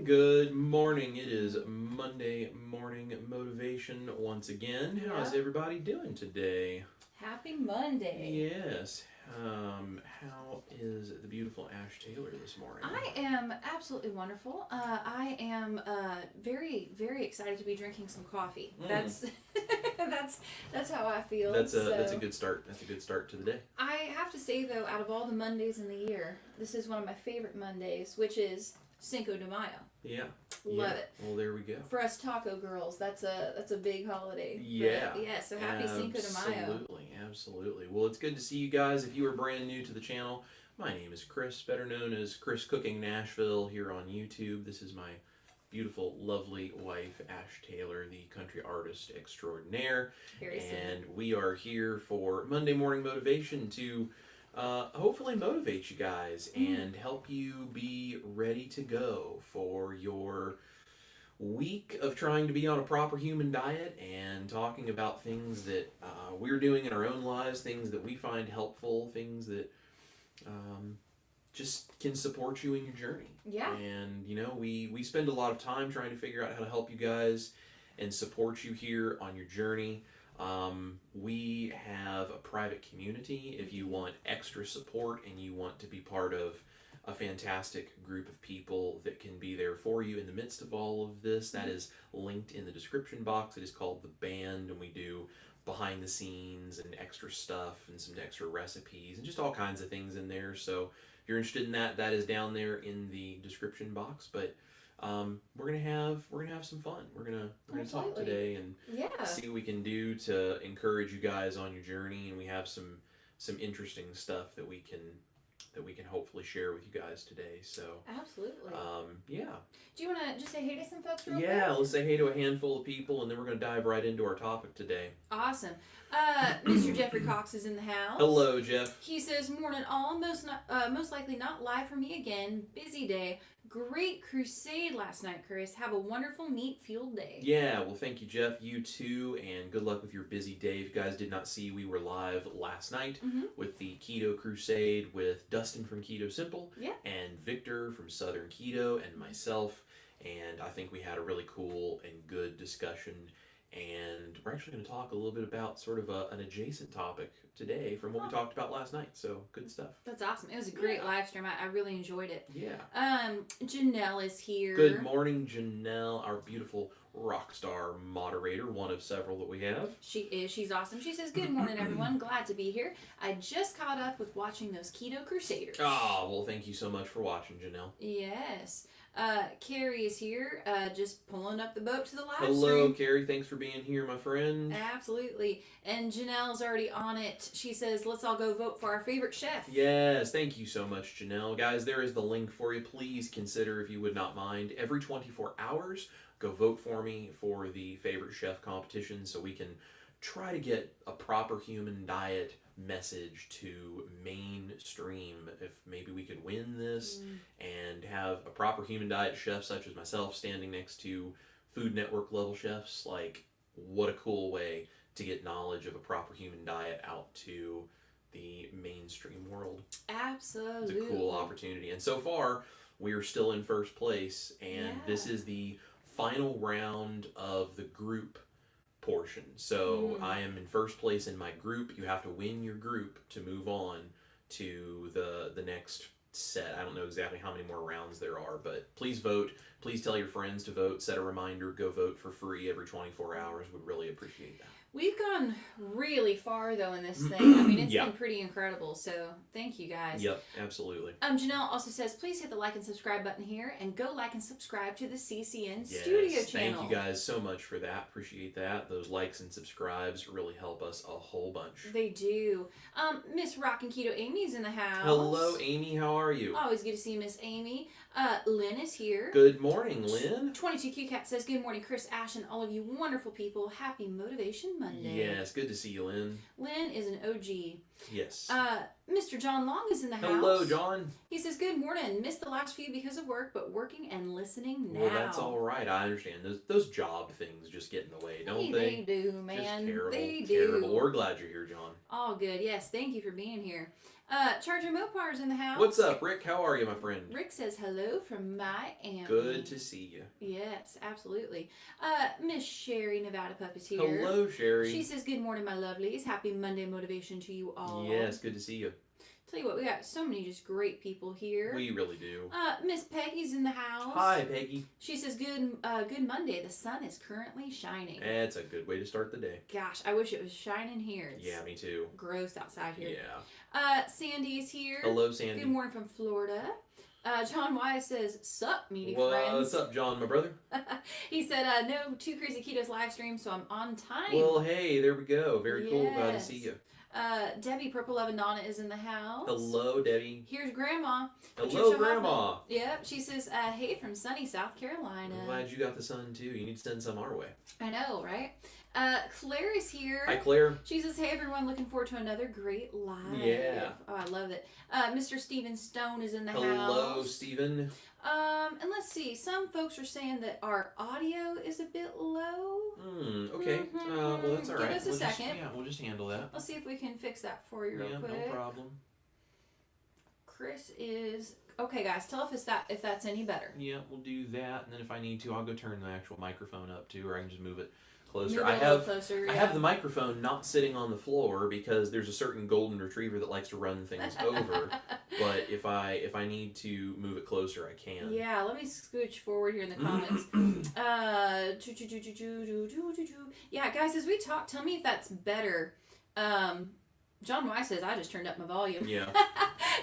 Good morning. It is Monday morning motivation once again. How's everybody doing today? Happy Monday. Yes. How is the beautiful Ash Taylor this morning? I am absolutely wonderful. I am very, very excited to be drinking some coffee. That's that's how I feel. That's a good start. That's a good start to the day. I have to say though, out of all the Mondays in the year, this is one of my favorite Mondays, which is Cinco de Mayo. Yeah. Love it. Well, there we go. For us taco girls, that's a big holiday. Yeah. But, yeah. So happy Cinco de Mayo. Absolutely. Well, it's good to see you guys. If you are brand new to the channel, my name is Chris, better known as Chris Cooking Nashville here on YouTube. This is my beautiful, lovely wife, Ash Taylor, the country artist extraordinaire. And we are here for Monday Morning Motivation to hopefully motivate you guys and help you be ready to go for your week of trying to be on a proper human diet and talking about things that we're doing in our own lives, things that we find helpful, things that just can support you in your journey. Yeah. And, you know, we spend a lot of time trying to figure out how to help you guys and support you here on your journey. We have a private community if you want extra support and you want to be part of a fantastic group of people that can be there for you in the midst of all of this. That is linked in the description box. It is called The Band, and we do behind the scenes and extra stuff and some extra recipes and just all kinds of things in there. So if you're interested in that, that is down there in the description box. But we're gonna have some fun. We're gonna talk today and see what we can do to encourage you guys on your journey, and we have some interesting stuff that we can hopefully share with you guys today. So absolutely. Yeah. Do you want to just say hey to some folks real quick? Yeah, let's say hey to a handful of people, and then we're going to dive right into our topic today. Awesome. Mr. Jeffrey Cox is in the house. Hello, Jeff. He says, morning all, most likely not live for me again. Busy day. Great crusade last night, Chris. Have a wonderful meat-fueled day. Yeah, well, thank you, Jeff. You too, and good luck with your busy day. If you guys did not see, we were live last night with the Keto Crusade with Dustin from Keto Simple and Victor from Southern Keto and myself, and I think we had a really cool and good discussion, and we're actually going to talk a little bit about sort of an adjacent topic today from what we talked about last night. So good stuff. That's awesome. It was a great live stream. I really enjoyed it. Yeah. Janelle is here. Good morning, Janelle, our beautiful rock star moderator, one of several that we have. She is. She's awesome. She says, good morning, everyone. Glad to be here. I just caught up with watching those Keto Crusaders. Oh, well, thank you so much for watching, Janelle. Yes. Carrie is here, just pulling up the boat to the live stream. Hello, Carrie. Thanks for being here, my friend. Absolutely. And Janelle's already on it. She says, let's all go vote for our favorite chef. Yes, thank you so much, Janelle. Guys, there is the link for you. Please consider, if you would not mind, every 24 hours, go vote for me for the favorite chef competition so we can try to get a proper human diet message to mainstream. If maybe we could win this and have a proper human diet chef such as myself standing next to Food Network level chefs, like what a cool way to get knowledge of a proper human diet out to the mainstream world. Absolutely. It's a cool opportunity. And so far, we are still in first place, and this is the final round of the group portion. So I am in first place in my group. You have to win your group to move on to the next set. I don't know exactly how many more rounds there are, but please vote. Please tell your friends to vote. Set a reminder. Go vote for free every 24 hours. Would really appreciate that. We've gone really far, though, in this thing. I mean, it's been pretty incredible, so thank you, guys. Yep, absolutely. Janelle also says, please hit the like and subscribe button here, and go like and subscribe to the CCN Studio channel. Thank you guys so much for that. Appreciate that. Those likes and subscribes really help us a whole bunch. They do. Miss Rockin' Keto Amy's in the house. Hello, Amy. How are you? Always good to see Miss Amy. Lynn is here. Good morning, Lynn. 22Q Cat says, good morning, Chris, Ash, and all of you wonderful people. Happy Motivation Monday. Yes, good to see you, Lynn. Lynn is an OG. Yes. Mr. John Long is in the house. Hello, John. He says, good morning. Missed the last few because of work, but working and listening now. Well, that's all right. I understand. Those job things just get in the way, don't they? They do, man. Just terrible. They terrible. do. We're glad you're here, John. All good. Yes, thank you for being here. Charger Mopar's in the house. What's up, Rick? How are you, my friend? Rick says hello from Miami. Good to see you. Yes, absolutely. Miss Sherry Nevada Pup is here. Hello, Sherry. She says, good morning, my lovelies. Happy Monday motivation to you all. Yes, good to see you. Tell you what, we got so many just great people here. We really do. Miss Peggy's in the house. Hi, Peggy. She says, good Monday. The sun is currently shining. It's a good way to start the day. Gosh, I wish it was shining here. It's me too. gross outside here. Yeah. Sandy's here. Hello, Sandy. Good morning from Florida. John Wise says, sup, meaty friends. friends. What's up, John, my brother? He said, no Two Crazy Ketos live stream, so I'm on time. Well, hey, there we go. Very cool. Glad to see you. Debbie Purple Love and Donna is in the house. Hello, Debbie. Here's Grandma. Hello, Grandma. Hoffman. Yep. She says, hey, from sunny South Carolina. I'm glad you got the sun, too. You need to send some our way. I know, right? Claire is here. Hi, Claire. She says, hey, everyone. Looking forward to another great live. Yeah. Oh, I love it. Mr. Stephen Stone is in the house. Hello, Stephen. And let's see. Some folks are saying that our audio is a bit low. Okay. Well, that's all right. Give us a second. We'll just handle that. Let's see if we can fix that for you real quick. No problem. Chris is... Okay, guys, tell if that's any better. Yeah, we'll do that, and then if I need to, I'll go turn the actual microphone up too, or I can just move it closer. I have the microphone not sitting on the floor because there's a certain golden retriever that likes to run things over. But if I need to move it closer, I can. Yeah, let me scooch forward here in the comments. Yeah, guys, as we talk, tell me if that's better. John Weiss says I just turned up my volume. Yeah.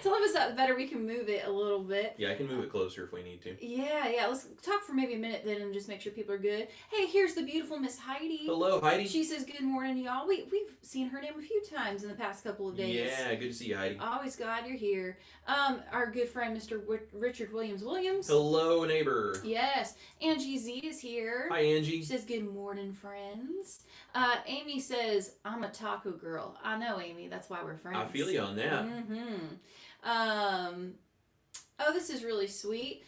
Tell him if that's better. We can move it a little bit. Yeah, I can move it closer if we need to. Yeah. Let's talk for maybe a minute then and just make sure people are good. Hey, here's the beautiful Miss Heidi. Hello, Heidi. She says good morning, y'all. We've seen her name a few times in the past couple of days. Yeah, good to see you, Heidi. Always glad you're here. Our good friend Mr. Richard Williams. Hello, neighbor. Yes. Angie Z is here. Hi, Angie. She says good morning, friends. Amy says I'm a taco girl. I know, Amy. That's why we're friends. I feel you on that. Oh, this is really sweet.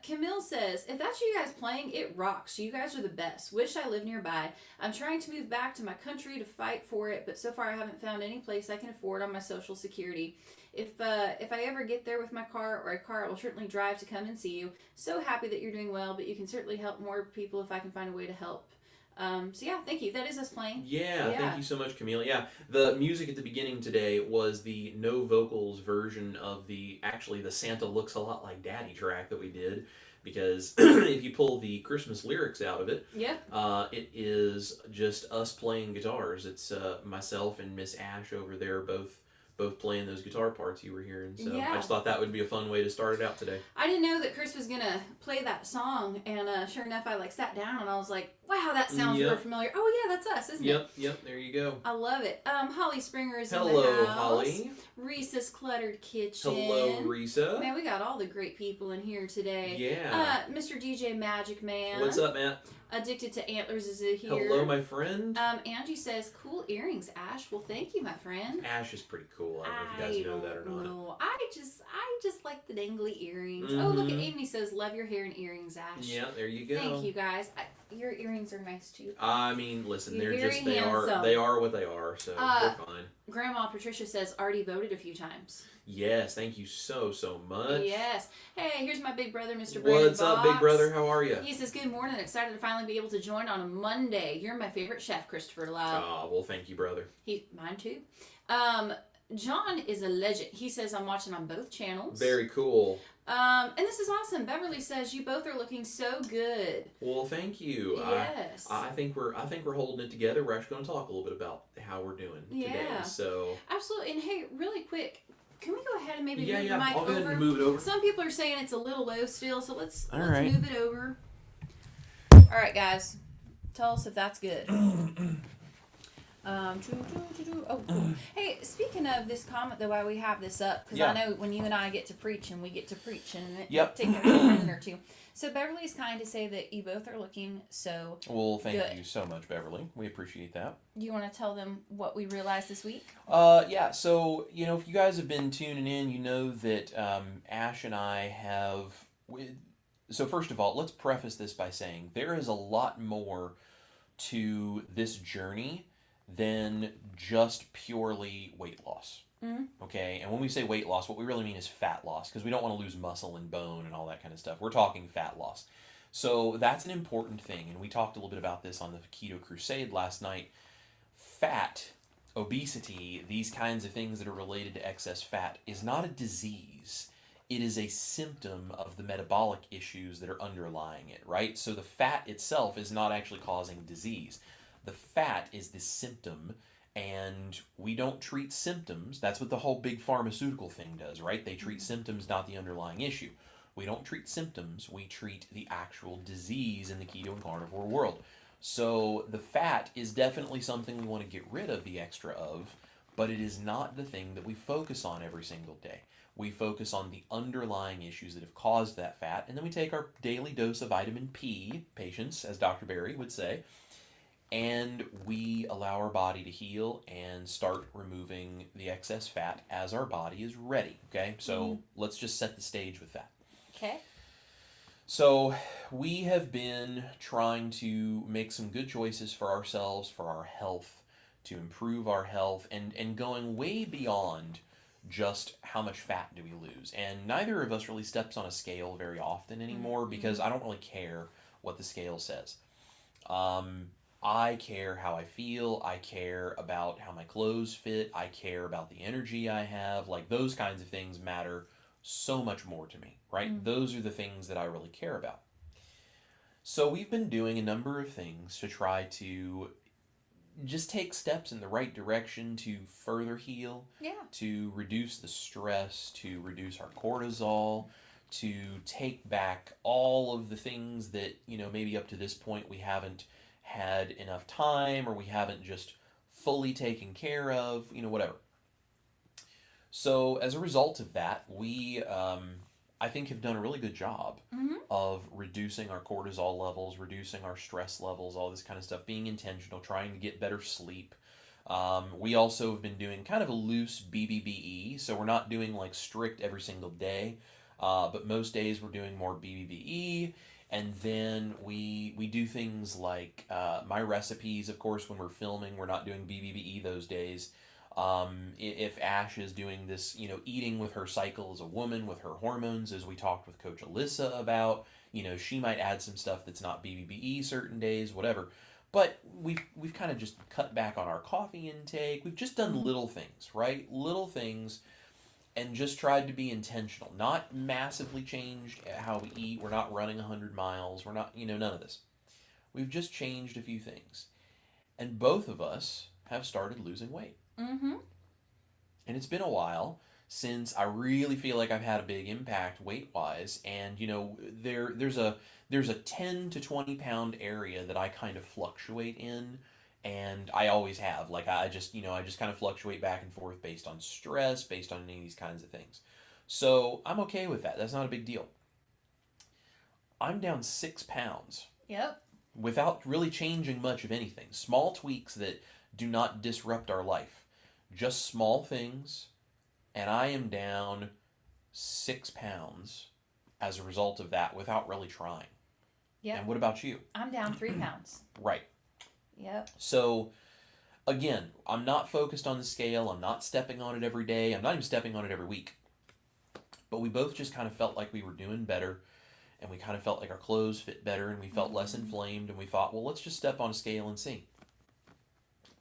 Camille says, if that's you guys playing, it rocks. You guys are the best. Wish I lived nearby. I'm trying to move back to my country to fight for it, but so far I haven't found any place I can afford on my Social Security. If I ever get there with my car or a car, I will certainly drive to come and see you. So happy that you're doing well, but you can certainly help more people if I can find a way to help. So yeah, thank you. That is us playing. Yeah, thank you so much, Camille. Yeah, the music at the beginning today was the no vocals version of the Santa Looks a Lot Like Daddy track that we did. Because if you pull the Christmas lyrics out of it, Yeah. it is just us playing guitars. It's myself and Miss Ash over there both playing those guitar parts you were hearing. So Yeah. I just thought that would be a fun way to start it out today. I didn't know that Chris was gonna play that song, and sure enough, I like sat down and I was like, "Wow, that sounds real familiar." Oh yeah, that's us, isn't it? Yep. There you go. I love it. Holly Springer is in the Hello, house. Holly. Reese's Cluttered Kitchen. Hello, Risa. Man, we got all the great people in here today. Yeah. Mr. DJ Magic Man. What's up, Matt? Addicted to Antlers is here. Hello, my friend. Angie says, "Cool earrings, Ash." Well, thank you, my friend. Ash is pretty cool. I don't know if you guys know that or not. No, I just like the dangly earrings. Oh, look at Amy says, "Love your hair and earrings, Ash." Yeah, there you go. Thank you, guys. Your earrings are nice too. I mean, listen, You're they're very just handsome. they are what they are, so they're fine. Grandma Patricia says, "Already voted a few times." Yes, thank you so much. Yes. Hey, here's my big brother, Mr. Brandon What's up, Box. big brother? How are you? He says, "Good morning. Excited to finally be able to join on a Monday. You're my favorite chef, Christopher Love." Oh, well, thank you, brother. Mine too. John is a legend. He says, "I'm watching on both channels." Very cool. And this is awesome. Beverly says, "You both are looking so good." Well, thank you. Yes. I think we're holding it together. We're actually going to talk a little bit about how we're doing today. So Absolutely. And hey, really quick, can we go ahead and maybe move the mic I'll go over? ahead and move it over. Some people are saying it's a little low still, so let's right. move it over. All right, guys. Tell us if that's good. Oh, cool. Hey, speaking of this comment, though, while we have this up, because I know when you and I get to preach, and it takes a minute or two. So Beverly is kind to say that you both are looking so Well, thank good. you so much, Beverly. We appreciate that. Do you want to tell them what we realized this week? Yeah, so, if you guys have been tuning in, you know that Ash and I have... So first of all, let's preface this by saying there is a lot more to this journey than just purely weight loss. Mm-hmm. Okay, and when we say weight loss, what we really mean is fat loss, because we don't want to lose muscle and bone and all that kind of stuff. We're talking fat loss. So that's an important thing, and we talked a little bit about this on the Keto Crusade last night. Fat, obesity, these kinds of things that are related to excess fat is not a disease. It is a symptom of the metabolic issues that are underlying it, right? So the fat itself is not actually causing disease. The fat is the symptom, and we don't treat symptoms. That's what the whole big pharmaceutical thing does, right? They treat symptoms, not the underlying issue. We don't treat symptoms, we treat the actual disease in the keto and carnivore world. So the fat is definitely something we want to get rid of the extra of, but it is not the thing that we focus on every single day. We focus on the underlying issues that have caused that fat, and then we take our daily dose of vitamin P, patience, as Dr. Berry would say, and we allow our body to heal and start removing the excess fat as our body is ready, okay? So let's just set the stage with that. Okay. So we have been trying to make some good choices for ourselves, for our health, to improve our health, and going way beyond just how much fat do we lose. And neither of us really steps on a scale very often anymore because I don't really care what the scale says. I care how I feel. I care about how my clothes fit. I care about the energy I have. Like, those kinds of things matter so much more to me, right? Those are the things that I really care about. So we've been doing a number of things to try to just take steps in the right direction to further heal, to reduce the stress, to reduce our cortisol, to take back all of the things that, maybe up to this point we haven't had enough time or we haven't just fully taken care of, whatever. So as a result of that, we, I think, have done a really good job of reducing our cortisol levels, reducing our stress levels, all this kind of stuff, being intentional, trying to get better sleep. We also have been doing kind of a loose BBBE, so we're not doing like strict every single day, but most days we're doing more BBBE. And then we do things like my recipes, of course, when we're filming, we're not doing BBBE those days. If Ash is doing this, eating with her cycle as a woman, with her hormones, as we talked with Coach Alyssa about, she might add some stuff that's not BBBE certain days, whatever. But we've kind of just cut back on our coffee intake. We've just done little things, right? Little things, and just tried to be intentional. Not massively changed how we eat. We're not running 100 miles. We're not, none of this. We've just changed a few things. And both of us have started losing weight. Mm-hmm. And it's been a while since I really feel like I've had a big impact weight-wise. And, there's a 10 to 20 pound area that I kind of fluctuate in. And I always have. Like, I just kind of fluctuate back and forth based on stress, based on any of these kinds of things. So I'm okay with that. That's not a big deal. I'm down 6 pounds. Yep. Without really changing much of anything. Small tweaks that do not disrupt our life. Just small things. And I am down 6 pounds as a result of that without really trying. Yep. And what about you? I'm down 3 pounds. Right. Yep. So, again, I'm not focused on the scale. I'm not stepping on it every day. I'm not even stepping on it every week. But we both just kind of felt like we were doing better. And we kind of felt like our clothes fit better. And we felt less inflamed. And we thought, well, let's just step on a scale and see.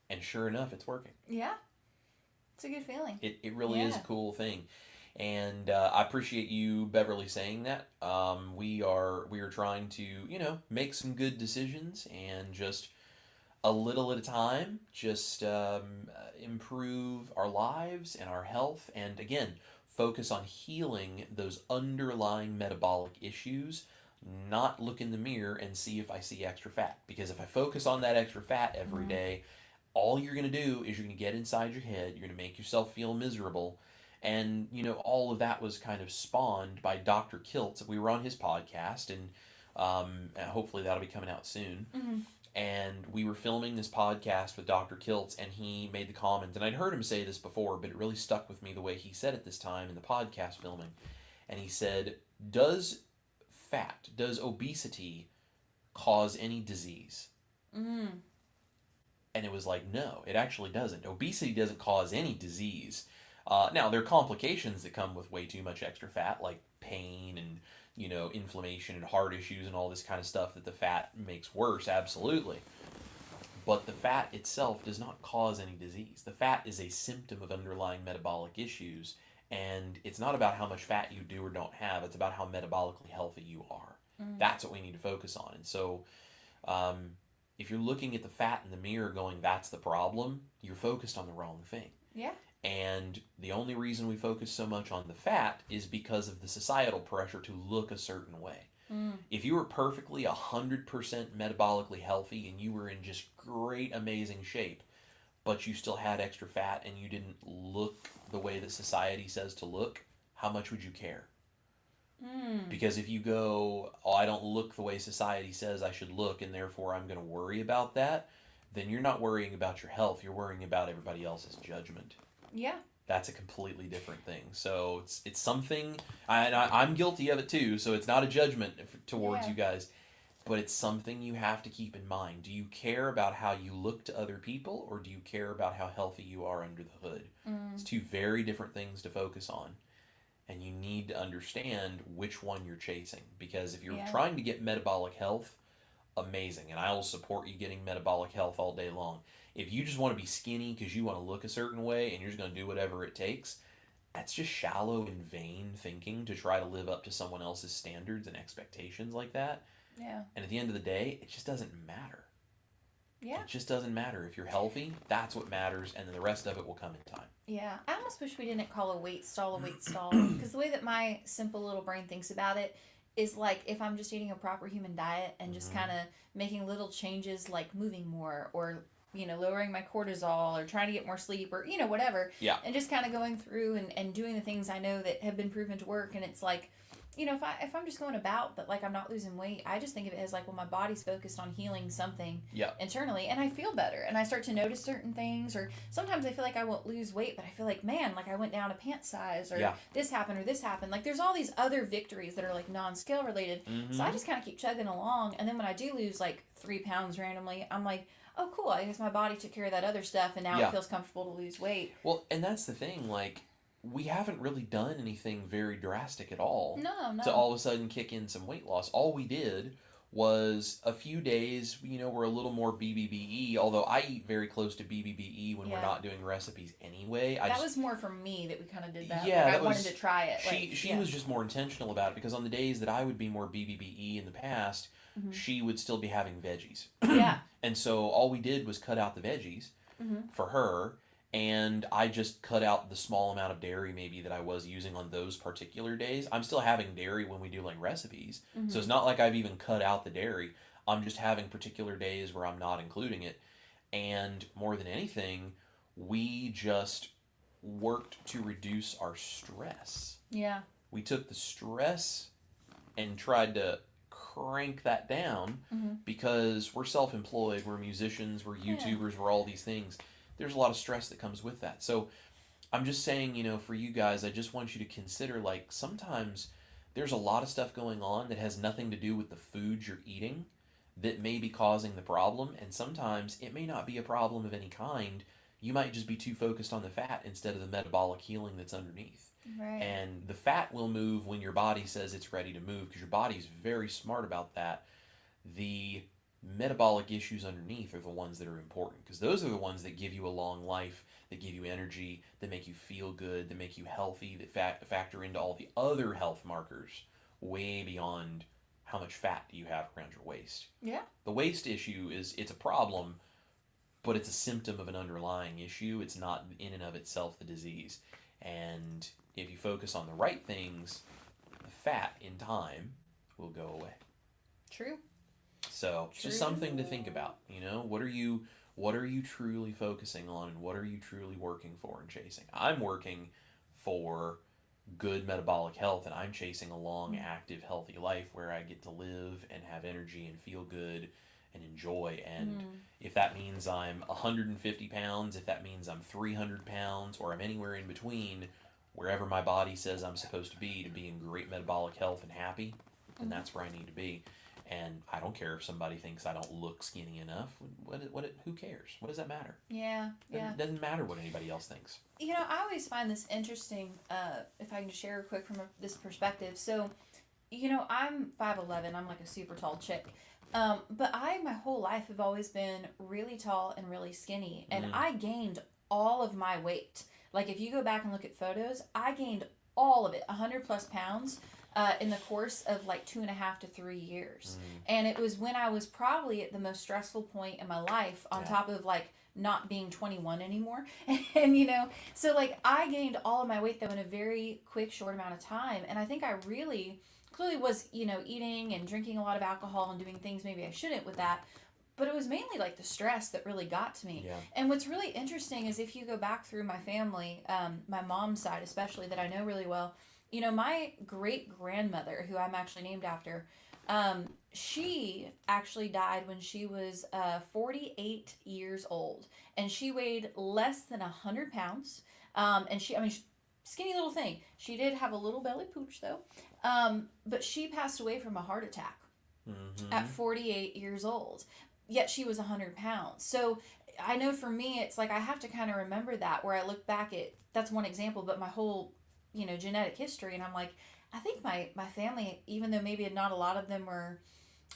And sure enough, it's working. Yeah. It's a good feeling. It really is a cool thing. And I appreciate you, Beverly, saying that. We are trying to, make some good decisions and just a little at a time, just improve our lives and our health. And again, focus on healing those underlying metabolic issues, not look in the mirror and see if I see extra fat. Because if I focus on that extra fat every day, all you're going to do is you're going to get inside your head, you're going to make yourself feel miserable. And, all of that was kind of spawned by Dr. Kiltz. We were on his podcast, and hopefully that'll be coming out soon. Mm-hmm. And we were filming this podcast with Dr. Kiltz, and he made the comment, and I'd heard him say this before, but it really stuck with me the way he said it this time in the podcast filming. And he said, does obesity cause any disease? Mm. And it was like, no, it actually doesn't. Obesity doesn't cause any disease. Now, there are complications that come with way too much extra fat, like pain and, inflammation and heart issues and all this kind of stuff that the fat makes worse, absolutely. But the fat itself does not cause any disease. The fat is a symptom of underlying metabolic issues, and it's not about how much fat you do or don't have, it's about how metabolically healthy you are. That's what we need to focus on. And so, if you're looking at the fat in the mirror going, that's the problem, you're focused on the wrong thing. Yeah. And the only reason we focus so much on the fat is because of the societal pressure to look a certain way. If you were perfectly 100% metabolically healthy and you were in just great, amazing shape, but you still had extra fat and you didn't look the way that society says to look, how much would you care? Because if you go, oh, I don't look the way society says I should look, and therefore I'm going to worry about that, then you're not worrying about your health, you're worrying about everybody else's judgment. Yeah. That's a completely different thing. So it's something, I'm guilty of it too, so it's not a judgment towards you guys, but it's something you have to keep in mind. Do you care about how you look to other people, or do you care about how healthy you are under the hood? It's two very different things to focus on. And you need to understand which one you're chasing. Because if you're trying to get metabolic health, amazing. And I will support you getting metabolic health all day long. If you just want to be skinny because you want to look a certain way and you're just going to do whatever it takes, that's just shallow and vain thinking to try to live up to someone else's standards and expectations like that. Yeah. And at the end of the day, it just doesn't matter. Yeah. It just doesn't matter. If you're healthy, that's what matters, and then the rest of it will come in time. Yeah. I almost wish we didn't call a weight stall, because the way that my simple little brain thinks about it is like if I'm just eating a proper human diet and just kind of making little changes like moving more or, lowering my cortisol or trying to get more sleep or, whatever. Yeah. And just kind of going through and doing the things I know that have been proven to work. And it's like, if I'm just going about, but like I'm not losing weight, I just think of it as like, well, my body's focused on healing something internally, and I feel better, and I start to notice certain things, or sometimes I feel like I won't lose weight, but I feel like, man, like I went down a pant size, or this happened. Like there's all these other victories that are like non-scale related. So I just kind of keep chugging along, and then when I do lose like 3 pounds randomly, I'm like, oh, cool, I guess my body took care of that other stuff, and now it feels comfortable to lose weight. Well, and that's the thing, like, we haven't really done anything very drastic at all. No. To all of a sudden kick in some weight loss. All we did was a few days, were a little more BBBE, although I eat very close to BBBE when we're not doing recipes anyway. That was more for me that we kind of did that. Yeah, I wanted to try it. She was just more intentional about it, because on the days that I would be more BBBE in the past, she would still be having veggies. Yeah. And so all we did was cut out the veggies for her, and I just cut out the small amount of dairy maybe that I was using on those particular days. I'm still having dairy when we do like recipes, so it's not like I've even cut out the dairy. I'm just having particular days where I'm not including it. And more than anything, we just worked to reduce our stress. Yeah. We took the stress and tried to crank that down, because we're self-employed, we're musicians, we're YouTubers, we're all these things. There's a lot of stress that comes with that. So I'm just saying, for you guys, I just want you to consider, like, sometimes there's a lot of stuff going on that has nothing to do with the food you're eating that may be causing the problem, and sometimes it may not be a problem of any kind. You might just be too focused on the fat instead of the metabolic healing that's underneath. Right. And the fat will move when your body says it's ready to move, because your body's very smart about that. The metabolic issues underneath are the ones that are important, because those are the ones that give you a long life, that give you energy, that make you feel good, that make you healthy, that factor into all the other health markers way beyond how much fat do you have around your waist. Yeah. The waist issue it's a problem, but it's a symptom of an underlying issue. It's not in and of itself the disease. And if you focus on the right things, the fat in time will go away. True. So it's just something to think about. What are you truly focusing on, and what are you truly working for and chasing? I'm working for good metabolic health, and I'm chasing a long, active, healthy life where I get to live and have energy and feel good and enjoy. And if that means I'm 150 pounds, if that means I'm 300 pounds, or I'm anywhere in between, wherever my body says I'm supposed to be in great metabolic health and happy, then that's where I need to be. And I don't care if somebody thinks I don't look skinny enough. Who cares? What does that matter? Yeah. It doesn't matter what anybody else thinks. I always find this interesting, if I can just share quick from this perspective. So, I'm 5'11". I'm like a super tall chick. But I, my whole life, have always been really tall and really skinny. And I gained all of my weight. Like, if you go back and look at photos, I gained all of it, 100 plus pounds. In the course of like 2.5 to 3 years. And it was when I was probably at the most stressful point in my life, on top of like not being 21 anymore. And so like I gained all of my weight though in a very quick, short amount of time. And I think I really clearly was, eating and drinking a lot of alcohol and doing things maybe I shouldn't with that. But it was mainly like the stress that really got to me. Yeah. And what's really interesting is if you go back through my family, my mom's side especially, that I know really well, my great-grandmother, who I'm actually named after, she actually died when she was 48 years old. And she weighed less than 100 pounds. And skinny little thing. She did have a little belly pooch, though. But she passed away from a heart attack at 48 years old. Yet she was 100 pounds. So I know for me, it's like I have to kind of remember that, where I look back at, that's one example, but my whole genetic history, and I'm like, I think my family, even though maybe not a lot of them were,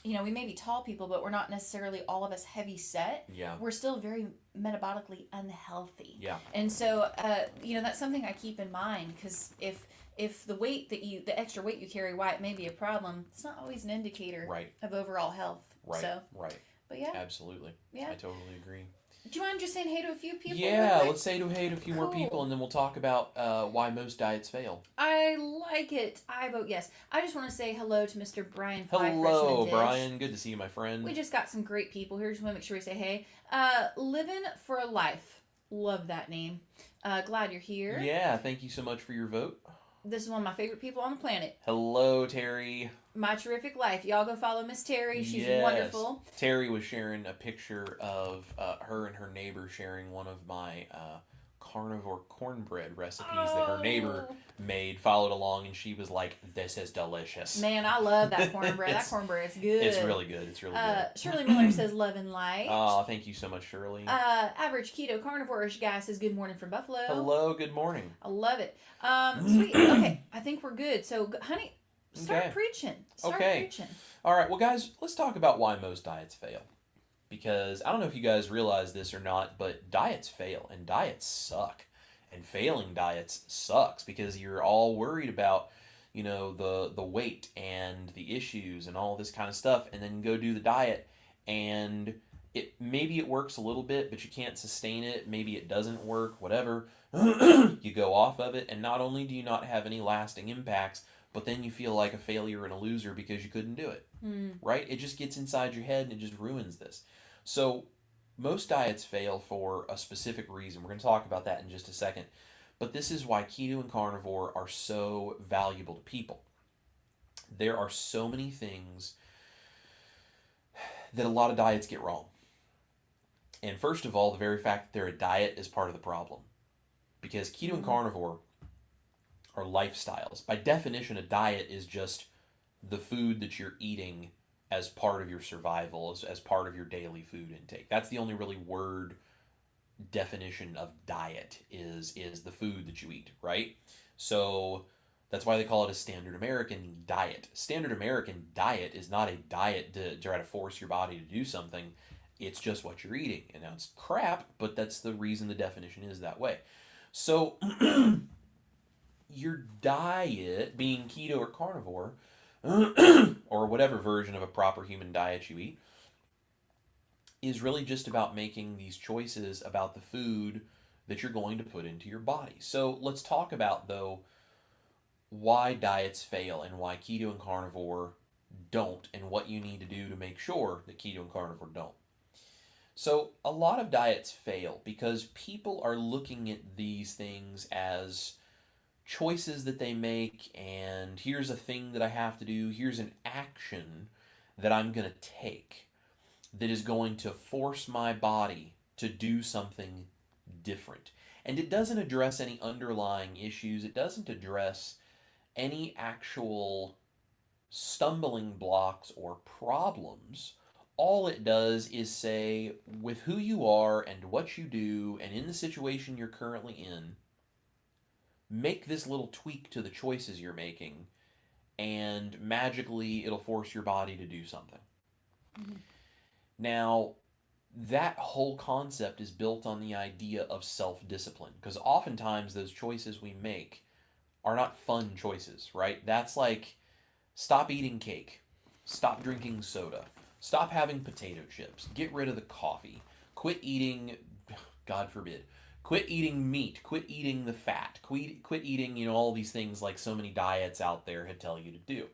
we may be tall people, but we're not necessarily all of us heavy set. Yeah. We're still very metabolically unhealthy. Yeah. And so, that's something I keep in mind, because if the weight the extra weight you carry, why it may be a problem, it's not always an indicator of overall health. Right. So, Right. But yeah. Absolutely. Yeah. I totally agree. Do you mind just saying hey to a few people? Yeah, let's say hey to a few more people, and then we'll talk about why most diets fail. I like it. I vote yes. I just want to say hello to Mr. Brian Fly. Hello, Brian. Good to see you, my friend. We just got some great people here. Just want to make sure we say hey. Living for a Life. Love that name. Glad you're here. Yeah, thank you so much for your vote. This is one of my favorite people on the planet. Hello, Terry. My Terrific Life. Y'all go follow Miss Terry. She's wonderful. Terry was sharing a picture of her and her neighbor sharing one of my carnivore cornbread recipes that her neighbor made, followed along, and she was like, "This is delicious." Man, I love that cornbread. That cornbread is good. It's really good. It's really good. Shirley Miller says love and light. Oh, thank you so much, Shirley. Average Keto Carnivore guy says good morning from Buffalo. Hello, good morning. I love it. Sweet. Okay, I think we're good. So, honey, Start preaching. Start preaching. All right, well, guys, let's talk about why most diets fail. Because I don't know if you guys realize this or not, but diets fail and diets suck. And failing diets sucks because you're all worried about, the weight and the issues and all this kind of stuff, and then go do the diet and maybe it works a little bit, but you can't sustain it. Maybe it doesn't work, whatever. You go off of it, and not only do you not have any lasting impacts, but then you feel like a failure and a loser because you couldn't do it. Right? It just gets inside your head and it just ruins this. So most diets fail for a specific reason. We're going to talk about that in just a second. But this is why keto and carnivore are so valuable to people. There are so many things that a lot of diets get wrong. And first of all, the very fact that they're a diet is part of the problem. Because keto and carnivore are lifestyles. By definition, a diet is just the food that you're eating as part of your survival, as part of your daily food intake. That's the only really word definition of diet is the food that you eat, right? So that's why they call it a standard American diet. Standard American diet is not a diet to try to force your body to do something. It's just what you're eating. And now it's crap, but that's the reason the definition is that way. So your diet, being keto or carnivore, or whatever version of a proper human diet you eat, is really just about making these choices about the food that you're going to put into your body. So let's talk about, though, why diets fail and why keto and carnivore don't, and what you need to do to make sure that keto and carnivore don't. So a lot of diets fail because people are looking at these things as choices that they make, and here's a thing that I have to do, here's an action that I'm going to take that is going to force my body to do something different. And it doesn't address any underlying issues. It doesn't address any actual stumbling blocks or problems. All it does is say, with who you are and what you do and in the situation you're currently in, make this little tweak to the choices you're making, and magically it'll force your body to do something. Now, that whole concept is built on the idea of self-discipline, because oftentimes those choices we make are not fun choices, right? That's like, stop eating cake, stop drinking soda, stop having potato chips, get rid of the coffee, quit eating, God forbid, quit eating meat, quit eating the fat, quit eating, all these things like so many diets out there tell you to do.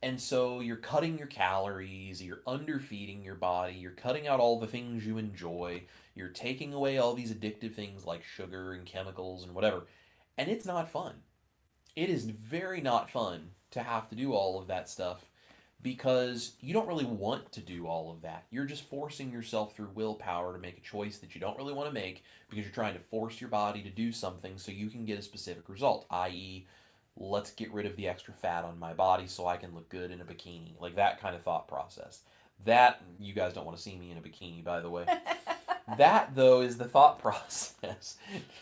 And so you're cutting your calories, you're underfeeding your body, you're cutting out all the things you enjoy, you're taking away all these addictive things like sugar and chemicals and whatever. And it's not fun. It is very not fun to have to do all of that stuff because you don't really want to do all of that. You're just forcing yourself through willpower to make a choice that you don't really want to make because you're trying to force your body to do something so you can get a specific result, i.e., let's get rid of the extra fat on my body so I can look good in a bikini. Like that kind of thought process. That, you guys don't want to see me in a bikini, by the way. That, though, is the thought process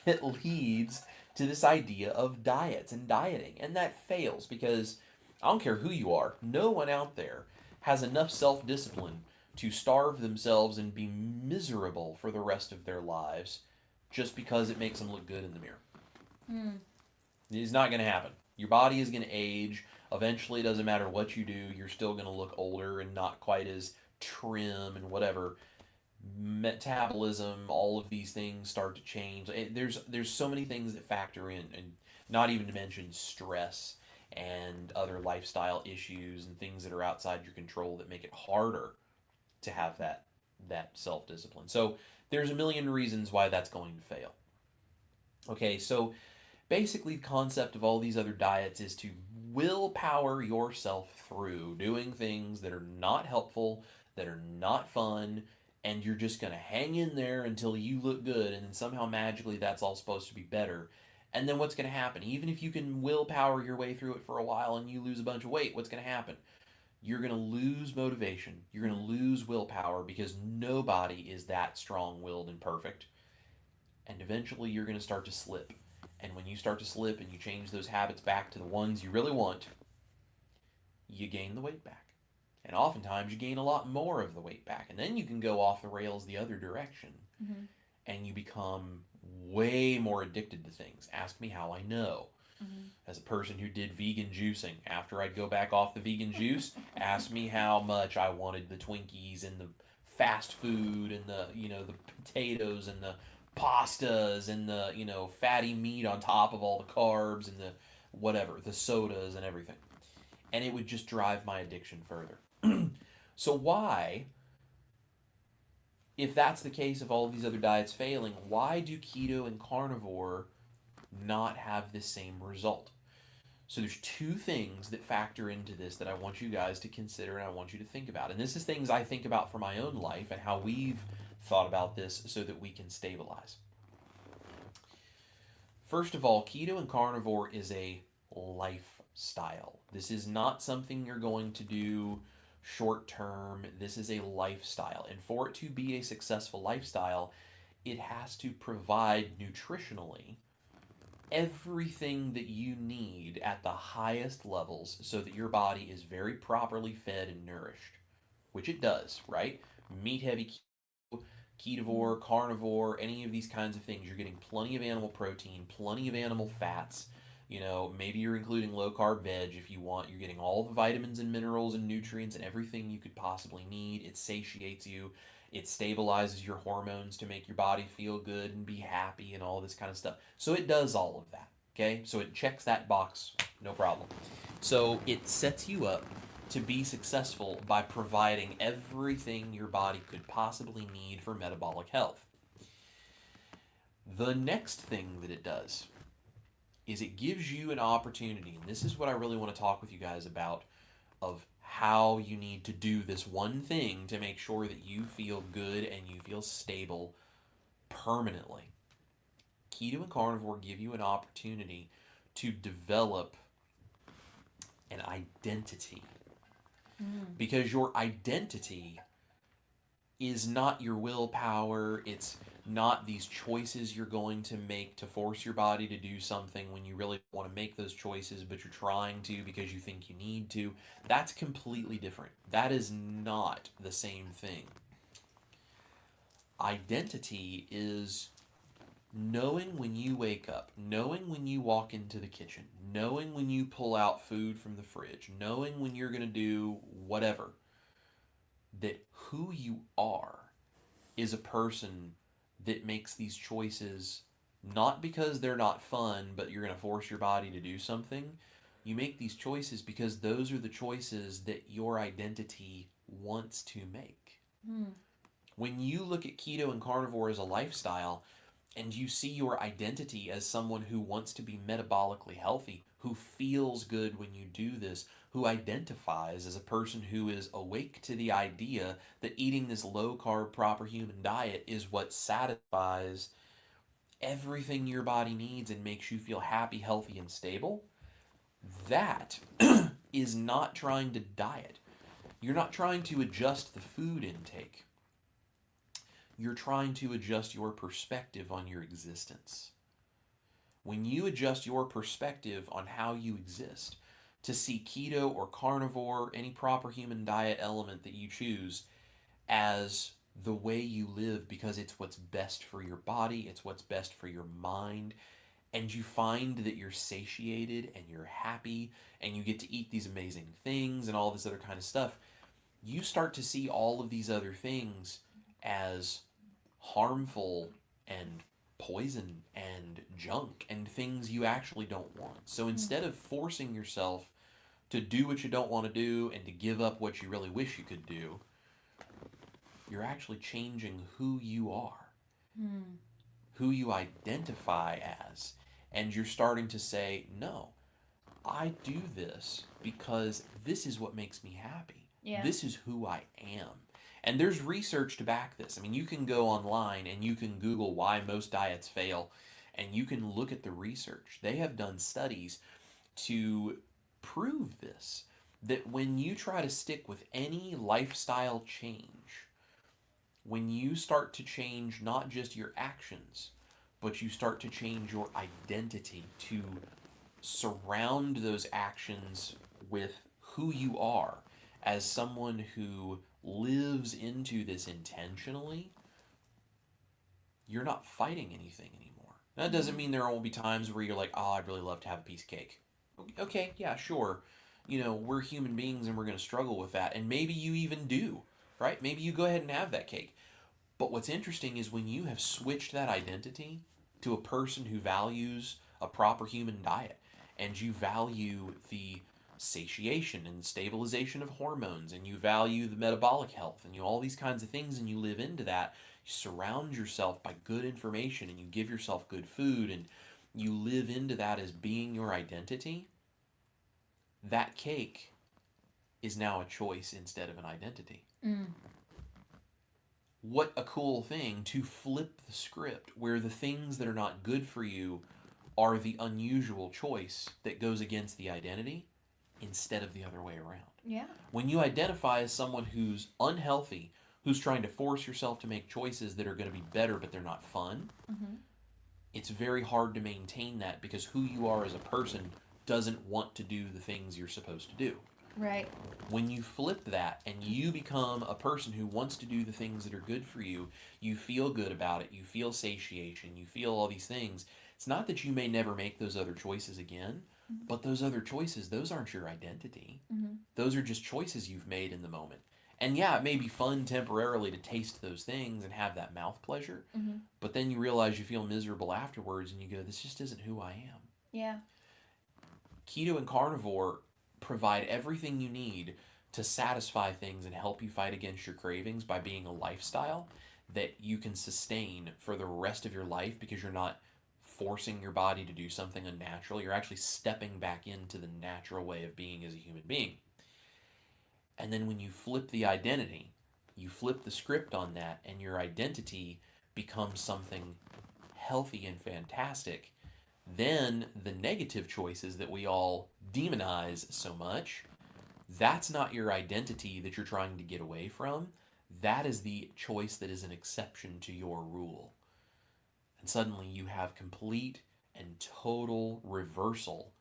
that leads to this idea of diets and dieting. And that fails because I don't care who you are. No one out there has enough self-discipline to starve themselves and be miserable for the rest of their lives just because it makes them look good in the mirror. It's not going to happen. Your body is going to age. Eventually, it doesn't matter what you do. You're still going to look older and not quite as trim and whatever. Metabolism, all of these things start to change. There's so many things that factor in, and not even to mention stress and other lifestyle issues and things that are outside your control that make it harder to have that self-discipline. So there's a million reasons why that's going to fail. Okay, so basically the concept of all these other diets is to willpower yourself through doing things that are not helpful, that are not fun, and you're just going to hang in there until you look good, and then somehow magically that's all supposed to be better. And then what's going to happen? Even if you can willpower your way through it for a while and you lose a bunch of weight, what's going to happen? You're going to lose motivation. You're going to lose willpower because nobody is that strong-willed and perfect. And eventually you're going to start to slip. And when you start to slip and you change those habits back to the ones you really want, you gain the weight back. And oftentimes you gain a lot more of the weight back. And then you can go off the rails the other direction Mm-hmm. and you become way more addicted to things. Ask me how I know. Mm-hmm. As a person who did vegan juicing, after I'd go back off the vegan juice, ask me how much I wanted the Twinkies and the fast food and the, the potatoes and the pastas and the, fatty meat on top of all the carbs and the whatever, the sodas and everything. And it would just drive my addiction further. So why, if that's the case of all of these other diets failing, why do keto and carnivore not have the same result? So there's two things that factor into this that I want you guys to consider and I want you to think about. And this is things I think about for my own life and how we've thought about this so that we can stabilize. First of all, keto and carnivore is a lifestyle. This is not something you're going to do short term. This is a lifestyle. And for it to be a successful lifestyle, it has to provide nutritionally everything that you need at the highest levels so that your body is very properly fed and nourished, which it does, right? Meat heavy ketovore, carnivore, any of these kinds of things, you're getting plenty of animal protein, plenty of animal fats. Maybe you're including low carb veg if you want. You're getting all the vitamins and minerals and nutrients and everything you could possibly need. It satiates you. It stabilizes your hormones to make your body feel good and be happy and all this kind of stuff. So it does all of that, okay? So it checks that box, no problem. So it sets you up to be successful by providing everything your body could possibly need for metabolic health. The next thing that it does is it gives you an opportunity, and this is what I really want to talk with you guys about, of how you need to do this one thing to make sure that you feel good and you feel stable permanently. Keto and carnivore give you an opportunity to develop an identity. Because your identity is not your willpower. It's not these choices you're going to make to force your body to do something when you really want to make those choices, but you're trying to because you think you need to. That's completely different. That is not the same thing. Identity is knowing when you wake up, knowing when you walk into the kitchen, knowing when you pull out food from the fridge, knowing when you're going to do whatever, that who you are is a person that makes these choices not because they're not fun, but you're going to force your body to do something. You make these choices because those are the choices that your identity wants to make. When you look at keto and carnivore as a lifestyle, and you see your identity as someone who wants to be metabolically healthy, who feels good when you do this, who identifies as a person who is awake to the idea that eating this low-carb, proper human diet is what satisfies everything your body needs and makes you feel happy, healthy, and stable, that is not trying to diet. You're not trying to adjust the food intake. You're trying to adjust your perspective on your existence. When you adjust your perspective on how you exist, to see keto or carnivore, any proper human diet element that you choose, as the way you live because it's what's best for your body, it's what's best for your mind, and you find that you're satiated and you're happy and you get to eat these amazing things and all this other kind of stuff, you start to see all of these other things as harmful and poison and junk and things you actually don't want. So instead of forcing yourself to do what you don't want to do and to give up what you really wish you could do, you're actually changing who you are, who you identify as. And you're starting to say, no, I do this because this is what makes me happy. Yeah. This is who I am. And there's research to back this. I mean, you can go online and you can Google why most diets fail, and you can look at the research. They have done studies to prove this, that when you try to stick with any lifestyle change, when you start to change not just your actions, but you start to change your identity to surround those actions with who you are as someone who lives into this intentionally, you're not fighting anything anymore. That doesn't mean there won't be times where you're like, oh, I'd really love to have a piece of cake. Okay, yeah, sure. We're human beings and we're going to struggle with that. And maybe you even do, right? Maybe you go ahead and have that cake. But what's interesting is when you have switched that identity to a person who values a proper human diet and you value the satiation and stabilization of hormones and you value the metabolic health and all these kinds of things and you live into that, you surround yourself by good information and you give yourself good food and you live into that as being your identity, that cake is now a choice instead of an identity. What a cool thing to flip the script where the things that are not good for you are the unusual choice that goes against the identity instead of the other way around. Yeah. When you identify as someone who's unhealthy, who's trying to force yourself to make choices that are going to be better but they're not fun, it's very hard to maintain that because who you are as a person doesn't want to do the things you're supposed to do. Right. When you flip that and you become a person who wants to do the things that are good for you, you feel good about it, you feel satiation, you feel all these things. It's not that you may never make those other choices again, but those other choices, those aren't your identity. Those are just choices you've made in the moment. And yeah, it may be fun temporarily to taste those things and have that mouth pleasure, but then you realize you feel miserable afterwards and you go, this just isn't who I am. Yeah. Keto and carnivore provide everything you need to satisfy things and help you fight against your cravings by being a lifestyle that you can sustain for the rest of your life because you're not forcing your body to do something unnatural. You're actually stepping back into the natural way of being as a human being. And then when you flip the identity, you flip the script on that and your identity becomes something healthy and fantastic, then the negative choices that we all demonize so much, that's not your identity that you're trying to get away from. That is the choice that is an exception to your rule. And suddenly you have complete and total reversal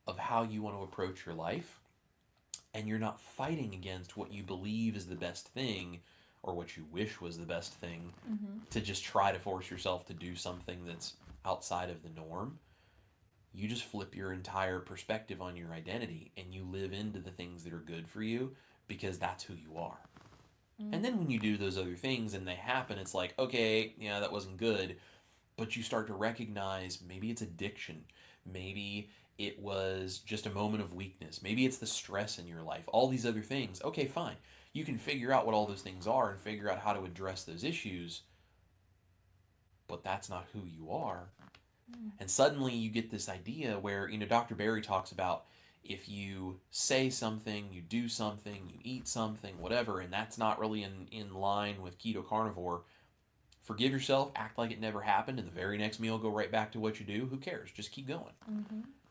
of how you want to approach your life. And you're not fighting against what you believe is the best thing or what you wish was the best thing to just try to force yourself to do something that's outside of the norm. You just flip your entire perspective on your identity and you live into the things that are good for you because that's who you are. And then when you do those other things and they happen, it's like, okay, yeah, that wasn't good. But you start to recognize maybe it's addiction. Maybe it was just a moment of weakness. Maybe it's the stress in your life. All these other things. Okay, fine. You can figure out what all those things are and figure out how to address those issues. But that's not who you are. And suddenly you get this idea where, Dr. Berry talks about if you say something, you do something, you eat something, whatever, and that's not really in line with keto carnivore, forgive yourself, act like it never happened, and the very next meal go right back to what you do. Who cares? Just keep going.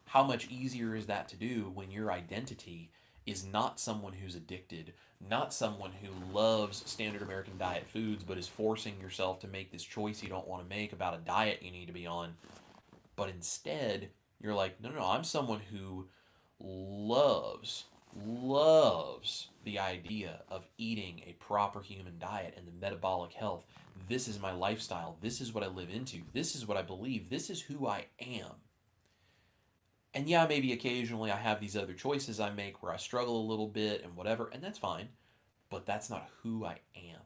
How much easier is that to do when your identity is not someone who's addicted, not someone who loves standard American diet foods, but is forcing yourself to make this choice you don't want to make about a diet you need to be on. But instead, you're like, no, I'm someone who loves the idea of eating a proper human diet and the metabolic health. This is my lifestyle. This is what I live into. This is what I believe. This is who I am. And yeah, maybe occasionally I have these other choices I make where I struggle a little bit and whatever, and that's fine. But that's not who I am.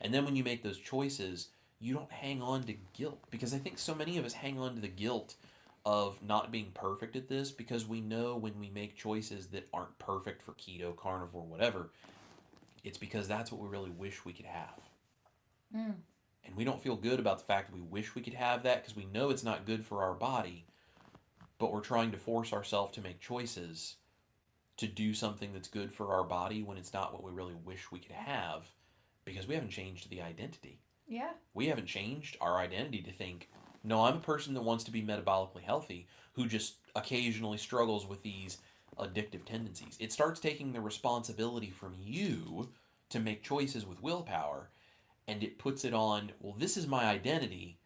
And then when you make those choices, you don't hang on to guilt. Because I think so many of us hang on to the guilt of not being perfect at this because we know when we make choices that aren't perfect for keto, carnivore, whatever, it's because that's what we really wish we could have. And we don't feel good about the fact that we wish we could have that because we know it's not good for our body, but we're trying to force ourselves to make choices to do something that's good for our body when it's not what we really wish we could have because we haven't changed the identity. Yeah. We haven't changed our identity to think, no, I'm a person that wants to be metabolically healthy who just occasionally struggles with these addictive tendencies. It starts taking the responsibility from you to make choices with willpower, and it puts it on, well, this is my identity.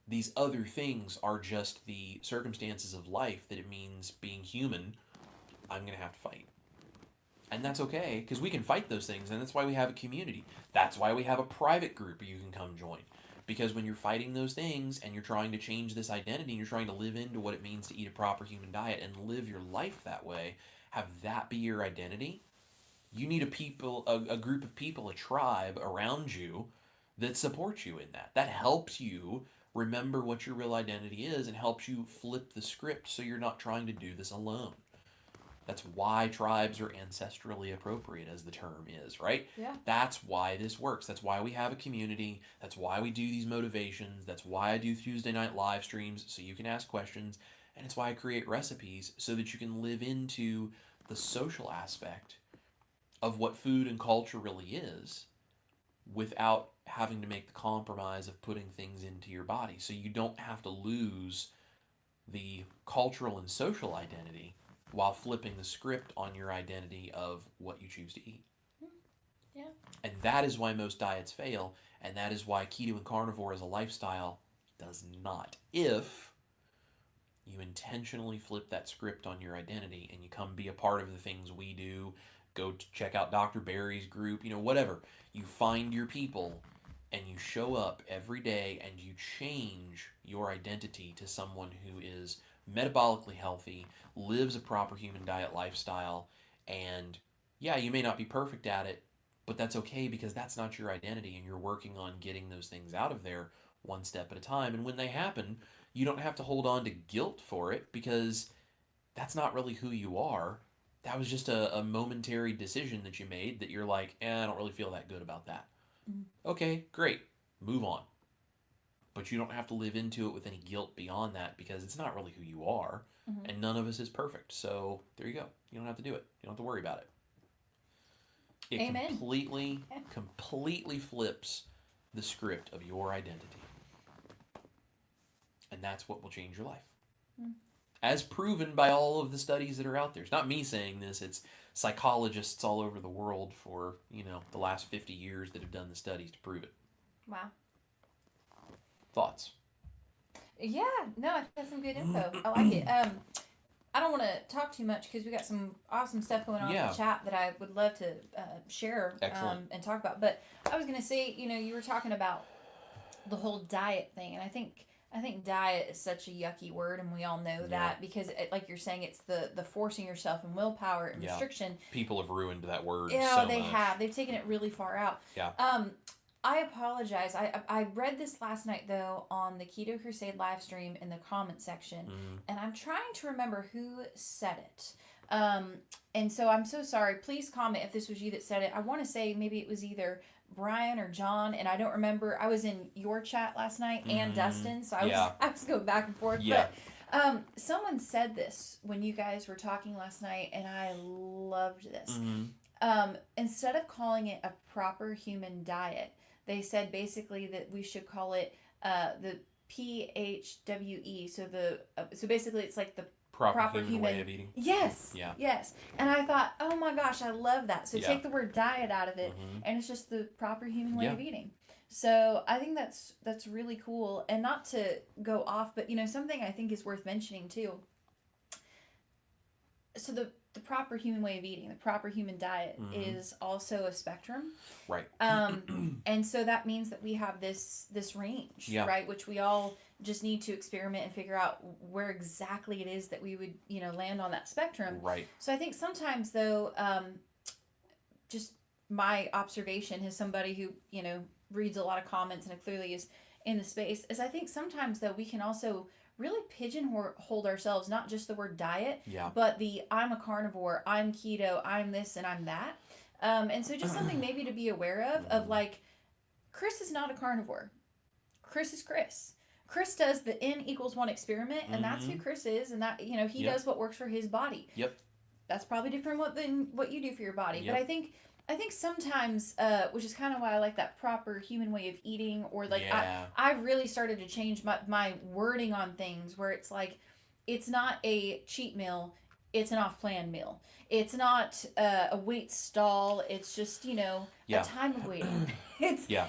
These other things are just the circumstances of life that it means being human. I'm going to have to fight. And that's okay, because we can fight those things, and that's why we have a community. That's why we have a private group you can come join. Because when you're fighting those things and you're trying to change this identity and you're trying to live into what it means to eat a proper human diet and live your life that way, have that be your identity, you need a group of people, a tribe around you that supports you in that. That helps you remember what your real identity is and helps you flip the script so you're not trying to do this alone. That's why tribes are ancestrally appropriate, as the term is, right? Yeah. That's why this works. That's why we have a community. That's why we do these motivations. That's why I do Tuesday night live streams so you can ask questions. And it's why I create recipes so that you can live into the social aspect of what food and culture really is without having to make the compromise of putting things into your body. So you don't have to lose the cultural and social identity while flipping the script on your identity of what you choose to eat. Yeah. And that is why most diets fail, and that is why keto and carnivore as a lifestyle does not. If you intentionally flip that script on your identity and you come be a part of the things we do, go check out Dr. Barry's group, whatever. You find your people and you show up every day and you change your identity to someone who is metabolically healthy, lives a proper human diet lifestyle, and yeah, you may not be perfect at it, but that's okay because that's not your identity and you're working on getting those things out of there one step at a time. And when they happen, you don't have to hold on to guilt for it because that's not really who you are. That was just a momentary decision that you made that you're like, I don't really feel that good about that. Mm-hmm. Okay, great. Move on. But you don't have to live into it with any guilt beyond that because it's not really who you are. Mm-hmm. And none of us is perfect. So there you go. You don't have to do it. You don't have to worry about it. It Amen. completely flips the script of your identity. And that's what will change your life. Mm. As proven by all of the studies that are out there. It's not me saying this. It's psychologists all over the world for, the last 50 years that have done the studies to prove it. Wow. Thoughts? Yeah, no, that's some good info. I like it. I don't want to talk too much because we got some awesome stuff going on in the chat that I would love to share and talk about. But I was going to say, you were talking about the whole diet thing, and I think diet is such a yucky word, and we all know that because, like you're saying, it's the forcing yourself and willpower and restriction. People have ruined that word. Yeah, so they much. have. They've taken it really far out. Yeah. I apologize. I read this last night, though, on the Keto Crusade live stream in the comment section, and I'm trying to remember who said it. And so I'm so sorry. Please comment if this was you that said it. I want to say maybe it was either Brian or John, and I don't remember. I was in your chat last night and Dustin, so I was going back and forth. Yeah. But someone said this when you guys were talking last night, and I loved this. Instead of calling it a proper human diet, they said basically that we should call it the PHWE. So basically it's like the proper human way of eating. Yes. Yeah. Yes. And I thought, oh my gosh, I love that. So take the word diet out of it, and it's just the proper human way of eating. So I think that's really cool. And not to go off, but something I think is worth mentioning too. So the proper human way of eating, the proper human diet is also a spectrum. Right. And so that means that we have this range, right? Which we all just need to experiment and figure out where exactly it is that we would, land on that spectrum. Right. So I think sometimes though, just my observation as somebody who, reads a lot of comments and clearly is in the space, is I think sometimes though we can also really pigeonhole ourselves, not just the word diet, but the I'm a carnivore, I'm keto, I'm this and I'm that. And so just something maybe to be aware of like, Chris is not a carnivore. Chris is Chris. Chris does the N=1 experiment, and that's who Chris is, and that, he does what works for his body. Yep. That's probably different than what you do for your body. Yep. But I think sometimes, which is kind of why I like that proper human way of eating, or like I've really started to change my wording on things where it's like, it's not a cheat meal, it's an off-plan meal. It's not a weight stall. It's just, Yeah. a time of waiting. It's, Yeah.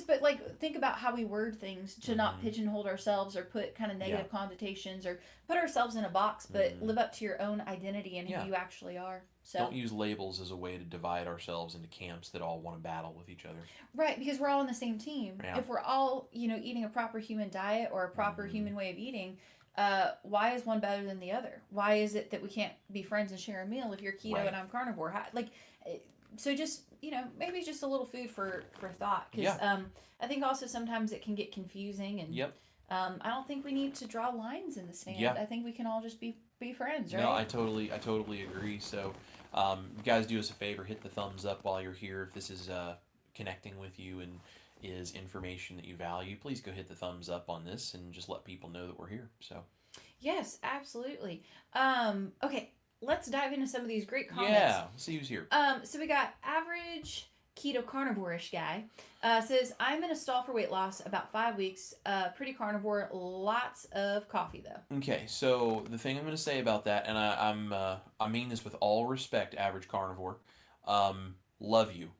but like, think about how we word things to not pigeonhole ourselves or put kind of negative connotations or put ourselves in a box, but live up to your own identity and who you actually are. So don't use labels as a way to divide ourselves into camps that all want to battle with each other. Right, because we're all on the same team. Yeah. If we're all, eating a proper human diet or a proper human way of eating, why is one better than the other? Why is it that we can't be friends and share a meal if you're keto and I'm carnivore? So just, maybe just a little food for thought. Because I think also sometimes it can get confusing. And I don't think we need to draw lines in the sand. Yeah. I think we can all just be friends, right? No, I totally agree. So you guys do us a favor, hit the thumbs up while you're here. If this is connecting with you and is information that you value, please go hit the thumbs up on this and just let people know that we're here. So yes, absolutely. Okay, let's dive into some of these great comments. Yeah, see who's here. So we got average keto carnivore-ish guy. Says, I'm in a stall for weight loss, about 5 weeks. Pretty carnivore, lots of coffee though. Okay, so the thing I'm going to say about that, and I mean this with all respect, average carnivore, love you.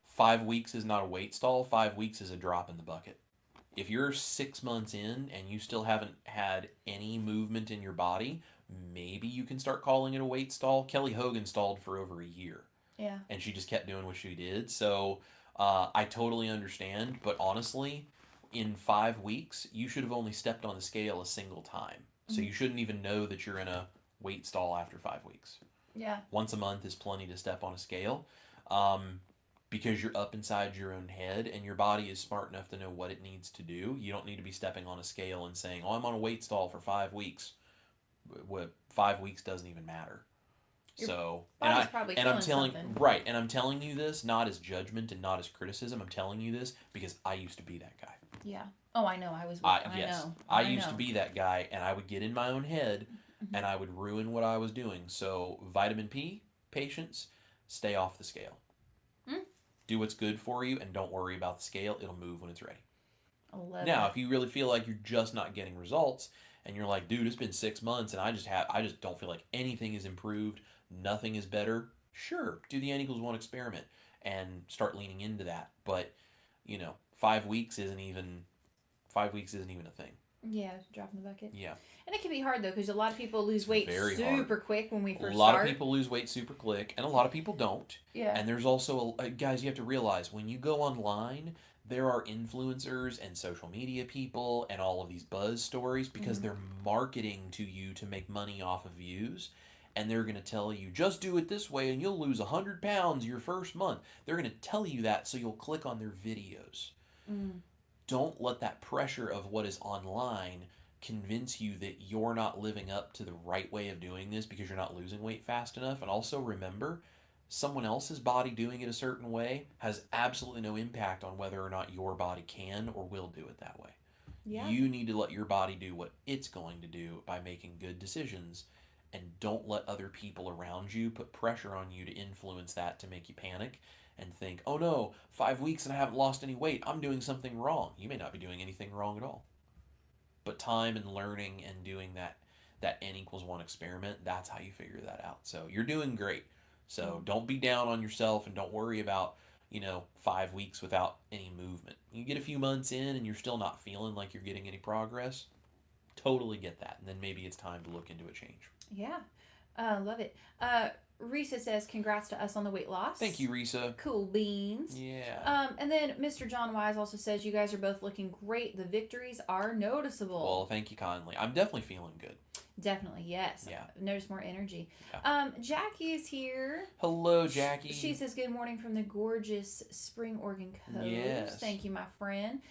5 weeks is not a weight stall. 5 weeks is a drop in the bucket. If you're 6 months in and you still haven't had any movement in your body, maybe you can start calling it a weight stall. Kelly Hogan stalled for over a year. Yeah. And she just kept doing what she did. So I totally understand. But honestly, in 5 weeks, you should have only stepped on the scale a single time. So you shouldn't even know that you're in a weight stall after 5 weeks. Yeah. Once a month is plenty to step on a scale. Because you're up inside your own head and your body is smart enough to know what it needs to do. You don't need to be stepping on a scale and saying, oh, I'm on a weight stall for 5 weeks. What 5 weeks doesn't even matter. So, and I'm telling right, and I'm telling you this not as judgment and not as criticism. I'm telling you this because I used to be that guy. Yeah. Oh, I know. I used to be that guy, and I would get in my own head, and I would ruin what I was doing. So, vitamin P, patience, stay off the scale. Do what's good for you, and don't worry about the scale. It'll move when it's ready. Now, if you really feel like you're just not getting results, and you're like, dude, it's been 6 months, and I just don't feel like anything is improved, nothing is better. Sure, do the N=1 experiment and start leaning into that. But 5 weeks isn't even a thing. Yeah, drop in the bucket. Yeah. And it can be hard, though, because a lot of people lose weight super quick when we first start. A lot of people lose weight super quick, and a lot of people don't. Yeah. And there's also, guys, you have to realize, when you go online, there are influencers and social media people and all of these buzz stories because they're marketing to you to make money off of views. And they're going to tell you, just do it this way and you'll lose 100 pounds your first month. They're going to tell you that so you'll click on their videos. Don't let that pressure of what is online convince you that you're not living up to the right way of doing this because you're not losing weight fast enough. And also remember, someone else's body doing it a certain way has absolutely no impact on whether or not your body can or will do it that way. Yeah. You need to let your body do what it's going to do by making good decisions, and don't let other people around you put pressure on you to influence that to make you panic and think, oh no, 5 weeks and I haven't lost any weight. I'm doing something wrong. You may not be doing anything wrong at all. But time and learning and doing that N=1 experiment, that's how you figure that out. So you're doing great. So don't be down on yourself and don't worry about, 5 weeks without any movement. You get a few months in and you're still not feeling like you're getting any progress. Totally get that. And then maybe it's time to look into a change. Yeah. Love it. Risa says, congrats to us on the weight loss. Thank you, Risa. Cool beans. Yeah. And then Mr. John Wise also says, you guys are both looking great. The victories are noticeable. Well, thank you kindly. I'm definitely feeling good. Definitely, yes. Yeah. Notice more energy. Yeah. Jackie is here. Hello, Jackie. She says, good morning from the gorgeous Spring, Oregon coast. Yes. Thank you, my friend.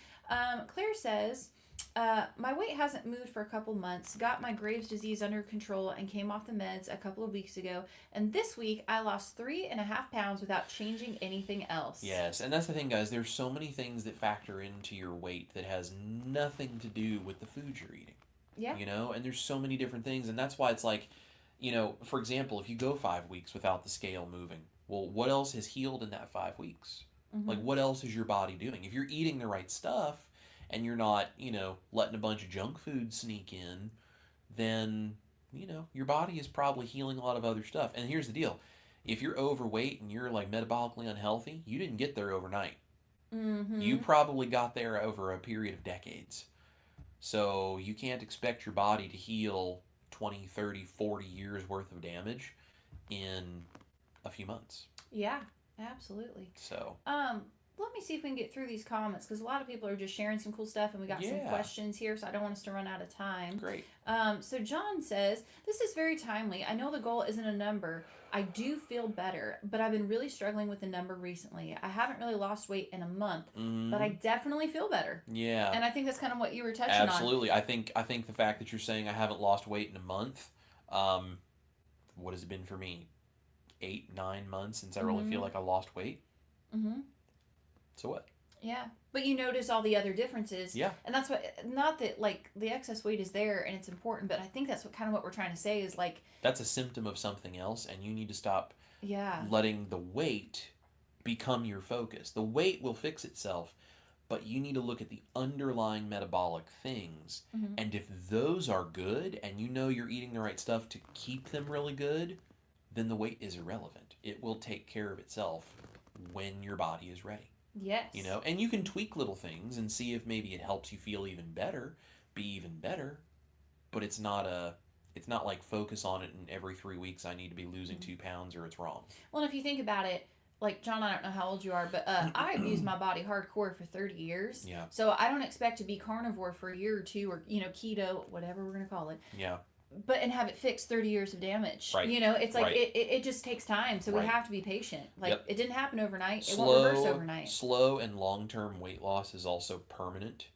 Claire says, my weight hasn't moved for a couple months, got my Graves' disease under control, and came off the meds a couple of weeks ago. And this week, I lost 3.5 pounds without changing anything else. Yes, and that's the thing, guys. There's so many things that factor into your weight that has nothing to do with the food you're eating. Yeah. And there's so many different things, and that's why it's like, for example, if you go 5 weeks without the scale moving, well, what else has healed in that 5 weeks? Like, what else is your body doing? If you're eating the right stuff, and you're not, letting a bunch of junk food sneak in, then your body is probably healing a lot of other stuff. And here's the deal. If you're overweight and you're like metabolically unhealthy, you didn't get there overnight. Mm-hmm. You probably got there over a period of decades. So you can't expect your body to heal 20, 30, 40 years worth of damage in a few months. Yeah, absolutely. So, let me see if we can get through these comments because a lot of people are just sharing some cool stuff and we got some questions here, so I don't want us to run out of time. Great. So John says, this is very timely. I know the goal isn't a number. I do feel better, but I've been really struggling with the number recently. I haven't really lost weight in a month, but I definitely feel better. Yeah. And I think that's kind of what you were touching on. Absolutely. I think the fact that you're saying I haven't lost weight in a month, what has it been for me? 8, 9 months since I really feel like I lost weight. Mm-hmm. So what? Yeah. But you notice all the other differences. Yeah. And that's what, not that like the excess weight is there and it's important, but I think that's what we're trying to say is like. That's a symptom of something else, and you need to stop letting the weight become your focus. The weight will fix itself, but you need to look at the underlying metabolic things. Mm-hmm. And if those are good and you're eating the right stuff to keep them really good, then the weight is irrelevant. It will take care of itself when your body is ready. Yes. And you can tweak little things and see if maybe it helps you feel even better, be even better, but it's not like focus on it and every 3 weeks I need to be losing 2 pounds or it's wrong. Well, and if you think about it, like John, I don't know how old you are, but I've used my body hardcore for 30 years. Yeah. So I don't expect to be carnivore for a year or two or, keto, whatever we're going to call it. Yeah. And have it fix 30 years of damage. Right. It's like right. it just takes time. So we have to be patient. Like it didn't happen overnight. It won't reverse overnight. Slow and long-term weight loss is also permanent.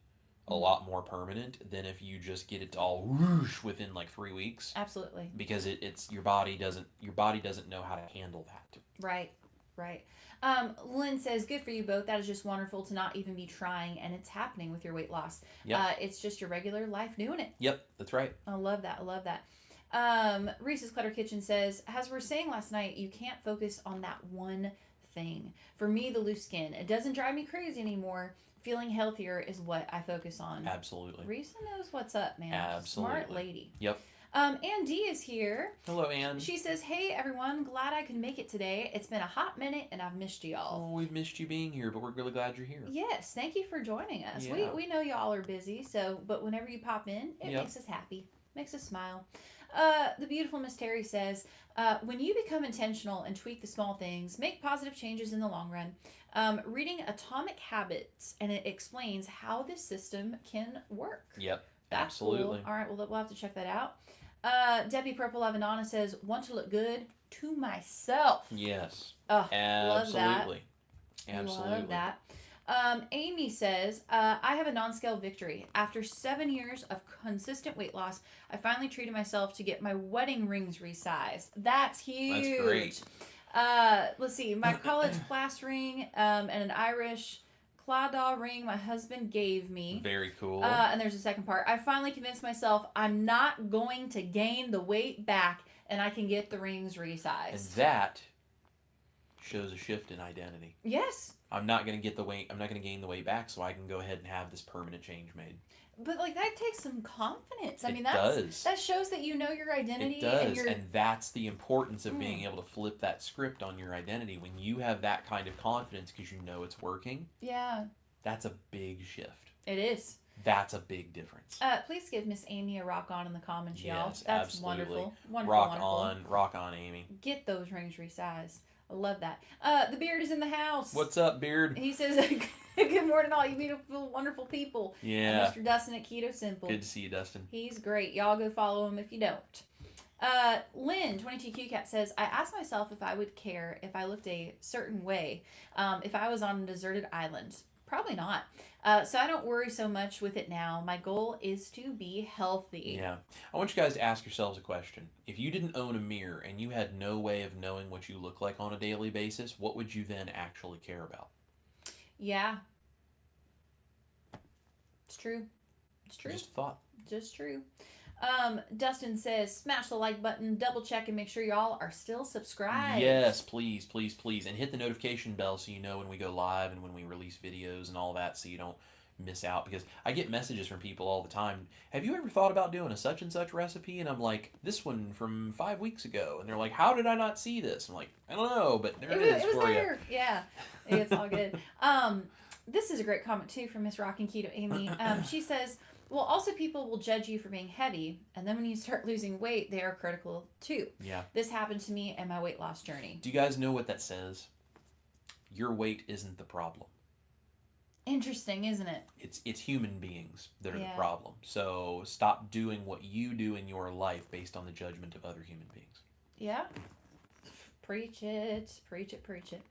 A lot more permanent than if you just get it to all whoosh within like 3 weeks. Absolutely. Because it's your body doesn't know how to handle that. Right. Lynn says, good for you both. That is just wonderful to not even be trying, and it's happening with your weight loss. Yep. It's just your regular life doing it. Yep, that's right. I love that. Reese's Clutter Kitchen says, as we were saying last night, you can't focus on that one thing. For me, the loose skin, it doesn't drive me crazy anymore. Feeling healthier is what I focus on. Absolutely. Reese knows what's up, man. Absolutely. Smart lady. Yep. Ann D is here. Hello, Ann. She says, hey, everyone. Glad I could make it today. It's been a hot minute, and I've missed y'all. Oh, we've missed you being here, but we're really glad you're here. Yes. Thank you for joining us. Yeah. We know y'all are busy, but whenever you pop in, it makes us happy. Makes us smile. The beautiful Miss Terry says, when you become intentional and tweak the small things, make positive changes in the long run. Reading Atomic Habits, and it explains how this system can work. Yep. That's absolutely. Cool. All right, well, we'll have to check that out. Debbie Purple Avanana says, want to look good to myself. Yes. Oh, absolutely. Love that. Absolutely. Love that. Amy says, I have a non-scale victory. After 7 years of consistent weight loss, I finally treated myself to get my wedding rings resized. That's huge. That's great. Let's see. My college class ring and an Irish clawdaw ring my husband gave me. Very cool. And there's a second part. I finally convinced myself I'm not going to gain the weight back and I can get the rings resized. And that shows a shift in identity. Yes. I'm not going to get the weight. I'm not going to gain the weight back, so I can go ahead and have this permanent change made. But like that takes some confidence. I mean, does. That shows that you know your identity. It does, and that's the importance of being able to flip that script on your identity. When you have that kind of confidence because you know it's working. Yeah. That's a big shift. It is. That's a big difference. Please give Miss Amy a rock on in the comments, y'all. Yes, That's absolutely. Wonderful. Rock on, Amy. Get those rings resized. I love that. The Beard is in the house. What's up, Beard? He says, good morning, all you beautiful, wonderful people. Yeah. Mr. Dustin at Keto Simple. Good to see you, Dustin. He's great. Y'all go follow him if you don't. Lynn, 22QCat says, I asked myself if I would care if I looked a certain way if I was on a deserted island. Probably not. So I don't worry so much with it now. My goal is to be healthy. Yeah. I want you guys to ask yourselves a question. If you didn't own a mirror and you had no way of knowing what you look like on a daily basis, what would you then actually care about? Yeah. It's true. It's true. Just a thought. Just true. Dustin says, smash the like button, double check, and make sure y'all are still subscribed. Yes, please, please, please. And hit the notification bell so you know when we go live and when we release videos and all that so you don't miss out, because I get messages from people all the time. Have you ever thought about doing a such and such recipe? And I'm like, this one from 5 weeks ago. And they're like, how did I not see this? I'm like, I don't know, but there it is was for there. Yeah, it's all good. This is a great comment too from Miss Rockin' Keto Amy. She says, well, also people will judge you for being heavy, and then when you start losing weight, they are critical too. Yeah. This happened to me and my weight loss journey. Do you guys know what that says? Your weight isn't the problem. Interesting, isn't it? It's human beings that are Yeah. the problem. So stop doing what you do in your life based on the judgment of other human beings. Yeah. Preach it. Preach it. Preach it.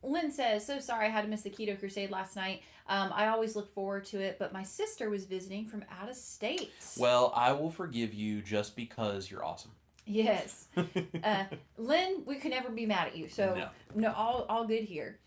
Lynn says, so sorry I had to miss the Keto Crusade last night. I always look forward to it, but my sister was visiting from out of state. Well, I will forgive you just because you're awesome. Yes. Lynn, we could never be mad at you. So, no all good here.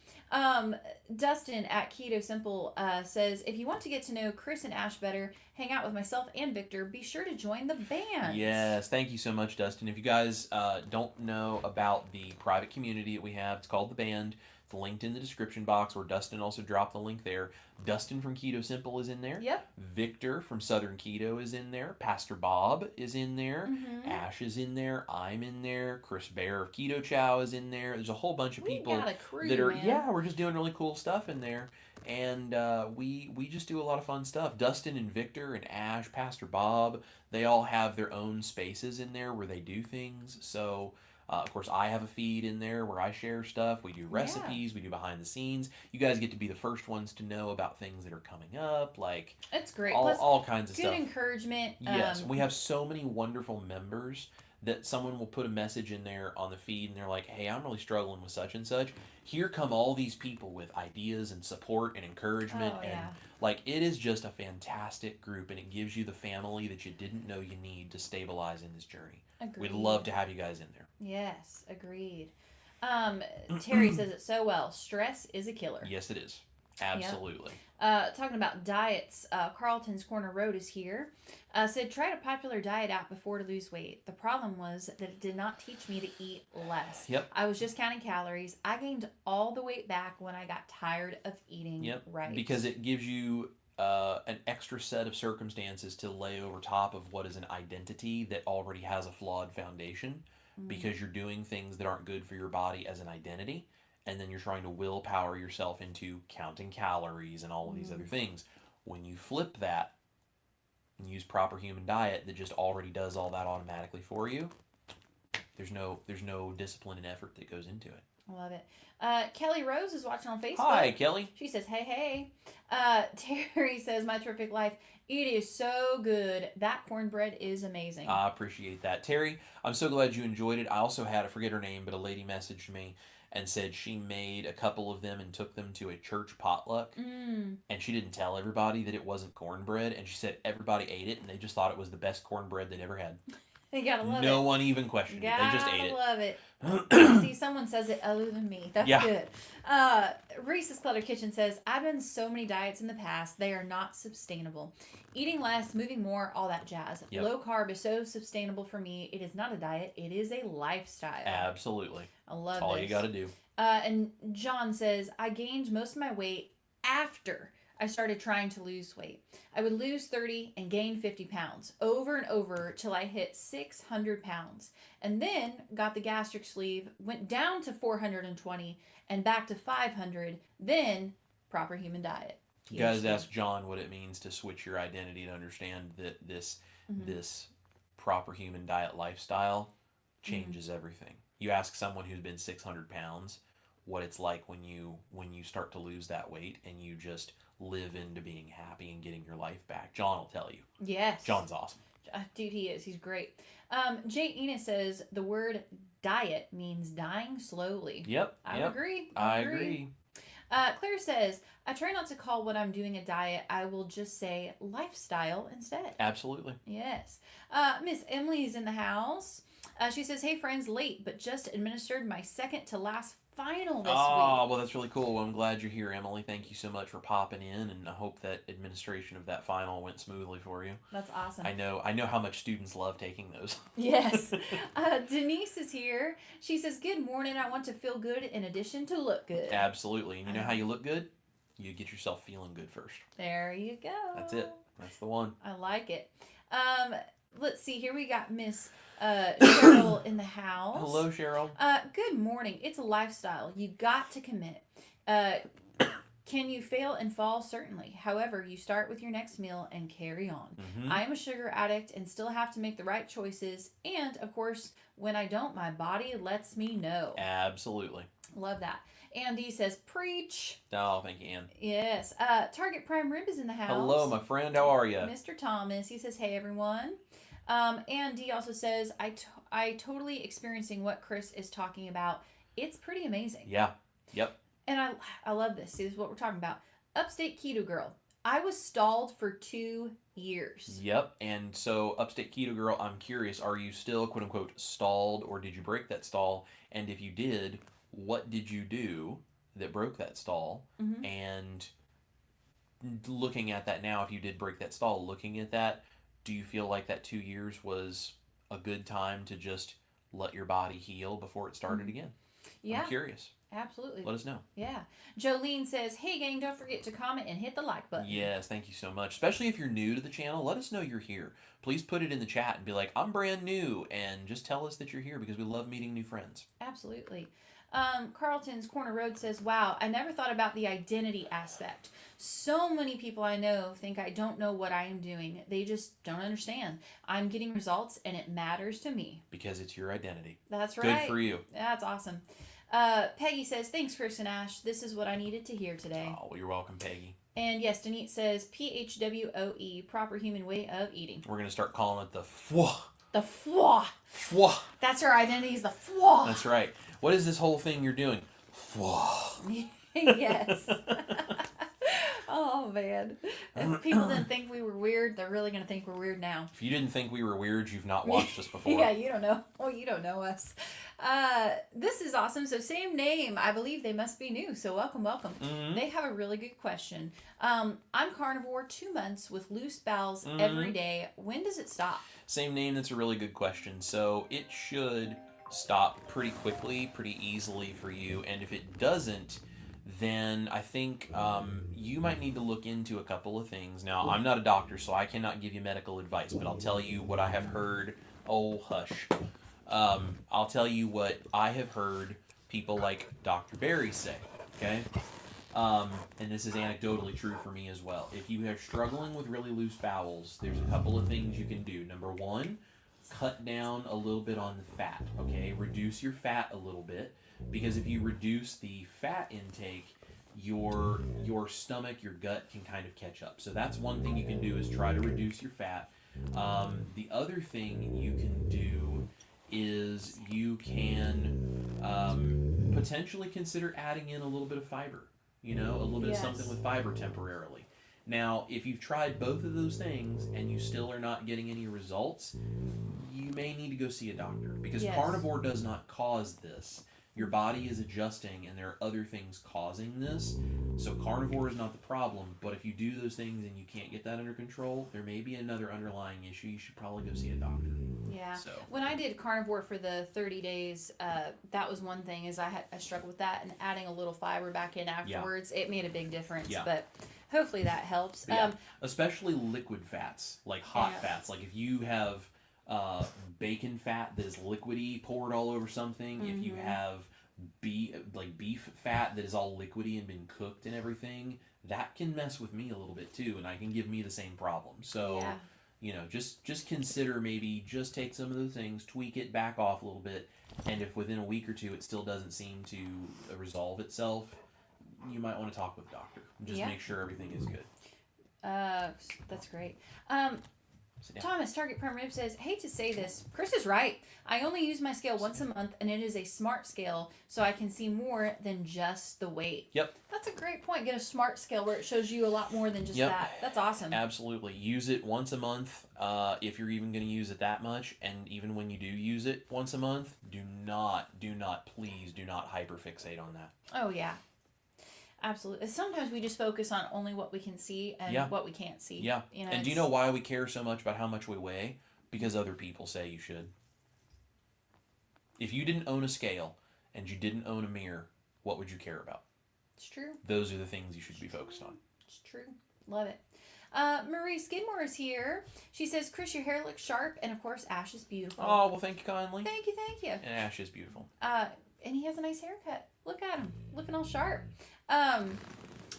Dustin at Keto Simple says, if you want to get to know Chris and Ash better, hang out with myself and Victor, be sure to join the band. Yes, thank you so much, Dustin. If you guys don't know about the private community that we have, it's called The Band. It's linked in the description box, where Dustin also dropped the link there. Dustin from Keto Simple is in there. Yep. Victor from Southern Keto is in there. Pastor Bob is in there. Mm-hmm. Ash is in there. I'm in there. Chris Bear of Keto Chow is in there. There's a whole bunch of people got a crew, that are, man. we're just doing really cool stuff in there. And we just do a lot of fun stuff. Dustin and Victor and Ash, Pastor Bob, they all have their own spaces in there where they do things. So, of course, I have a feed in there where I share stuff. We do recipes. We do behind the scenes. You guys get to be the first ones to know about things that are coming up. Like, it's great. All kinds of good stuff. Good encouragement. Yes, we have so many wonderful members that someone will put a message in there on the feed and they're like, hey, I'm really struggling with such and such. Here come all these people with ideas and support and encouragement. And like, it is just a fantastic group, and it gives you the family that you didn't know you need to stabilize in this journey. Agreed. We'd love to have you guys in there. Yes, agreed. Terry says it so well. Stress is a killer. Yes, it is. Absolutely. Talking about diets, Carlton's Corner Road is here. Said, tried a popular diet app before to lose weight. The problem was that it did not teach me to eat less. Yep. I was just counting calories. I gained all the weight back when I got tired of eating right. Because it gives you an extra set of circumstances to lay over top of what is an identity that already has a flawed foundation, because you're doing things that aren't good for your body as an identity. And then you're trying to willpower yourself into counting calories and all of these other things. When you flip that and use proper human diet that just already does all that automatically for you, there's no discipline and effort that goes into it. I love it. Kelly Rose is watching on Facebook. Hi, Kelly. She says, hey. Terry says, my terrific life. It is so good. That cornbread is amazing. I appreciate that. Terry, I'm so glad you enjoyed it. I also had, I forget her name, but a lady messaged me and said she made a couple of them and took them to a church potluck. And she didn't tell everybody that it wasn't cornbread. And she said everybody ate it and they just thought it was the best cornbread they'd ever had. You gotta love it. No one even questioned it. They just ate it. Love it. See, someone says it other than me. That's good. Reese's Clutter Kitchen says, I've done so many diets in the past. They are not sustainable. Eating less, moving more, all that jazz. Yep. Low carb is so sustainable for me. It is not a diet. It is a lifestyle. Absolutely. I love That's all this. you got to do. And John says, I gained most of my weight after I started trying to lose weight. I would lose 30 and gain 50 pounds over and over till I hit 600 pounds. And then got the gastric sleeve, went down to 420 and back to 500. Then proper human diet. You guys ask John what it means to switch your identity to understand that this proper human diet lifestyle changes everything. You ask someone who's been 600 pounds what it's like when you start to lose that weight and you just live into being happy and getting your life back. John will tell you. Yes. John's awesome. Dude, he is. He's great. Jay Enos says the word diet means dying slowly. Yep. I agree. I agree. Claire says, I try not to call what I'm doing a diet. I will just say lifestyle instead. Absolutely. Yes. Miss Emily's in the house. She says, hey friends, late, but just administered my second to last final this week. Oh, well, that's really cool. Well, I'm glad you're here, Emily. Thank you so much for popping in, and I hope that administration of that final went smoothly for you. That's awesome. I know how much students love taking those. Yes. Denise is here. She says, good morning. I want to feel good in addition to look good. Absolutely. And you know how you look good? You get yourself feeling good first. There you go. That's it. That's the one. I like it. Let's see. Here we got Miss Cheryl in the house. Hello, Cheryl. Good morning. It's a lifestyle. You got to commit. Can you fail and fall? Certainly. However, you start with your next meal and carry on. Mm-hmm. I am a sugar addict and still have to make the right choices. And, of course, when I don't, my body lets me know. Absolutely. Love that. Andy says, preach. Oh, thank you, Ann. Yes. Target Prime Rib is in the house. Hello, my friend. How are you? Mr. Thomas. He says, hey, everyone. Andy also says, I totally experiencing what Chris is talking about. It's pretty amazing. Yeah. Yep. And I love this. See, this is what we're talking about. Upstate Keto Girl. I was stalled for 2 years. Yep. And so, Upstate Keto Girl, I'm curious, are you still, quote unquote, stalled, or did you break that stall? And if you did, what did you do that broke that stall? Mm-hmm. And looking at that now, if you did break that stall, looking at that, do you feel like that 2 years was a good time to just let your body heal before it started again? Yeah. I'm curious. Absolutely. Let us know. Yeah. Jolene says, hey, gang, don't forget to comment and hit the like button. Yes, thank you so much. Especially if you're new to the channel, let us know you're here. Please put it in the chat and be like, I'm brand new, and just tell us that you're here because we love meeting new friends. Absolutely. Carlton's Corner Road says, wow, I never thought about the identity aspect. So many people I know think I don't know what I am doing. They just don't understand. I'm getting results, and it matters to me. Because it's your identity. That's right. Good for you. That's awesome. Peggy says, thanks, Chris and Ash. This is what I needed to hear today. Oh, well, you're welcome, Peggy. And yes, Denise says, PHWOE, proper human way of eating. We're going to start calling it the fwa. The fwa. Fwa. That's her identity, is the fwa. That's right. What is this whole thing you're doing? Fwa. Yes. Oh, man. If people didn't think we were weird, they're really going to think we're weird now. If you didn't think we were weird, you've not watched us before. Yeah, you don't know. Well, you don't know us. This is awesome. So same name. I believe they must be new. So welcome. Mm-hmm. They have a really good question. I'm carnivore 2 months with loose bowels every day. When does it stop? Same name. That's a really good question. So it should stop pretty quickly, pretty easily for you. And if it doesn't, then I think you might need to look into a couple of things. Now, I'm not a doctor, so I cannot give you medical advice, but I'll tell you what I have heard. Oh, hush. I'll tell you what I have heard people like Dr. Barry say, okay? And this is anecdotally true for me as well. If you are struggling with really loose bowels, there's a couple of things you can do. Number one, cut down a little bit on the fat, okay? Reduce your fat a little bit, because if you reduce the fat intake, your stomach, your gut can kind of catch up. So that's one thing you can do, is try to reduce your fat. The other thing you can do is you can potentially consider adding in a little bit of fiber, a little bit of something with fiber temporarily. Now, if you've tried both of those things and you still are not getting any results, you may need to go see a doctor, because carnivore does not cause this. Your body is adjusting, and there are other things causing this. So carnivore is not the problem, but if you do those things and you can't get that under control, there may be another underlying issue. You should probably go see a doctor. Yeah. So. When I did carnivore for the 30 days, that was one thing, is I struggled with that, and adding a little fiber back in afterwards, it made a big difference. Yeah. But hopefully that helps. Yeah. Especially liquid fats, like hot fats. Like if you have bacon fat that is liquidy poured all over something, if you have beef fat that is all liquidy and been cooked and everything, that can mess with me a little bit too, and I can give me the same problem. So just consider, maybe just take some of those things, tweak it, back off a little bit, and if within a week or two it still doesn't seem to resolve itself, you might want to talk with a doctor. Just make sure everything is good. That's great. Thomas, Target Prime Rib says, hate to say this, Chris is right. I only use my scale once a month, and it is a smart scale, so I can see more than just the weight. Yep. That's a great point. Get a smart scale where it shows you a lot more than just that. That's awesome. Absolutely. Use it once a month, if you're even going to use it that much, and even when you do use it once a month, please do not hyperfixate on that. Oh, yeah. Absolutely. Sometimes we just focus on only what we can see and what we can't see. Yeah. And do you know why we care so much about how much we weigh? Because other people say you should. If you didn't own a scale and you didn't own a mirror, what would you care about? It's true. Those are the things you should be focused on. It's true. Love it. Marie Skidmore is here. She says, Chris, your hair looks sharp, and of course, Ash is beautiful. Oh, well, thank you kindly. Thank you, thank you. And Ash is beautiful. And he has a nice haircut. Look at him. Looking all sharp.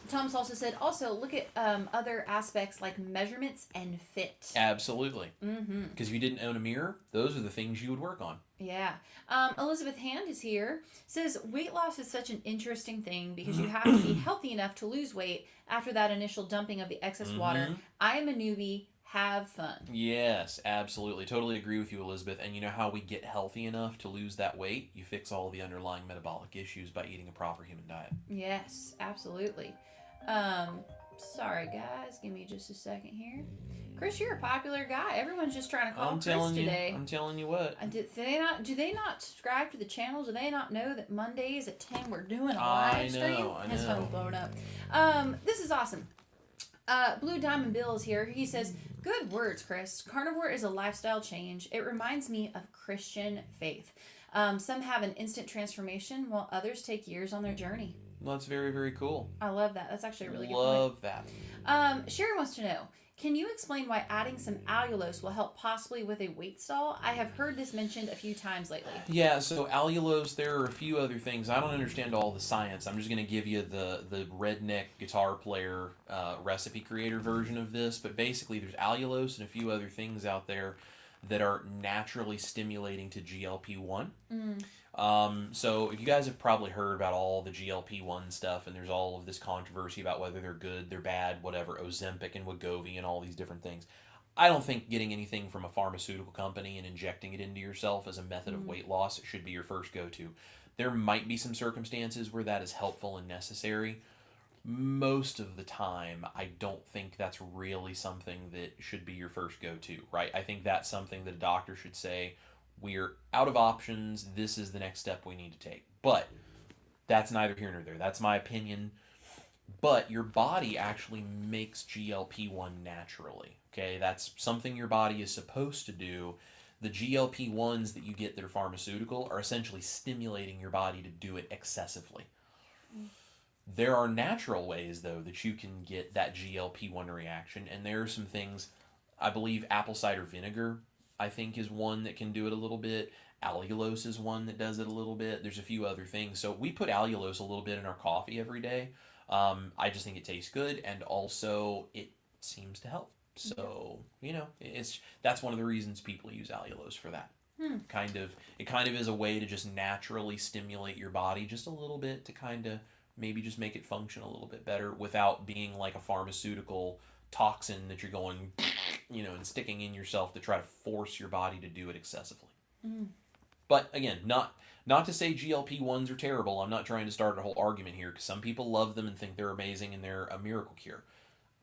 Thomas also said, also, look at other aspects like measurements and fit. Absolutely. Mm-hmm. Because if you didn't own a mirror, those are the things you would work on. Yeah. Elizabeth Hand is here. Says, weight loss is such an interesting thing because you have to be healthy enough to lose weight after that initial dumping of the excess water. I am a newbie. Have fun. Yes, absolutely. Totally agree with you, Elizabeth. And you know how we get healthy enough to lose that weight? You fix all the underlying metabolic issues by eating a proper human diet. Yes, absolutely. Sorry, guys. Give me just a second here. Chris, you're a popular guy. Everyone's just trying to call Chris today. I'm telling you what. Do they not subscribe to the channel? Do they not know that Mondays at 10 we're doing a live stream? I know. His phone's blowing up. This is awesome. Blue Diamond Bill is here. He says, good words, Chris. Carnivore is a lifestyle change. It reminds me of Christian faith. Some have an instant transformation while others take years on their journey. Well, that's very, very cool. I love that. That's actually a really good Love that. Sherry wants to know, can you explain why adding some allulose will help possibly with a weight stall? I have heard this mentioned a few times lately. Yeah, so allulose, there are a few other things. I don't understand all the science. I'm just going to give you the redneck guitar player recipe creator version of this. But basically, there's allulose and a few other things out there that are naturally stimulating to GLP-1. So you guys have probably heard about all the GLP-1 stuff, and there's all of this controversy about whether they're good, they're bad, whatever, Ozempic and Wegovy and all these different things. I don't think getting anything from a pharmaceutical company and injecting it into yourself as a method of weight loss should be your first go-to. There might be some circumstances where that is helpful and necessary. Most of the time, I don't think that's really something that should be your first go-to, right? I think that's something that a doctor should say, we're out of options, this is the next step we need to take. But that's neither here nor there. That's my opinion. But your body actually makes GLP-1 naturally, okay? That's something your body is supposed to do. The GLP-1s that you get that are pharmaceutical are essentially stimulating your body to do it excessively. There are natural ways, though, that you can get that GLP-1 reaction, and there are some things, I believe apple cider vinegar, I think, is one that can do it a little bit. Allulose is one that does it a little bit. There's a few other things. So we put allulose a little bit in our coffee every day. I just think it tastes good, and also it seems to help. So, that's one of the reasons people use allulose for that. It kind of is a way to just naturally stimulate your body just a little bit to kind of maybe just make it function a little bit better without being like a pharmaceutical toxin that you're going, and sticking in yourself to try to force your body to do it excessively. But again, not to say GLP-1s are terrible. I'm not trying to start a whole argument here because some people love them and think they're amazing and they're a miracle cure.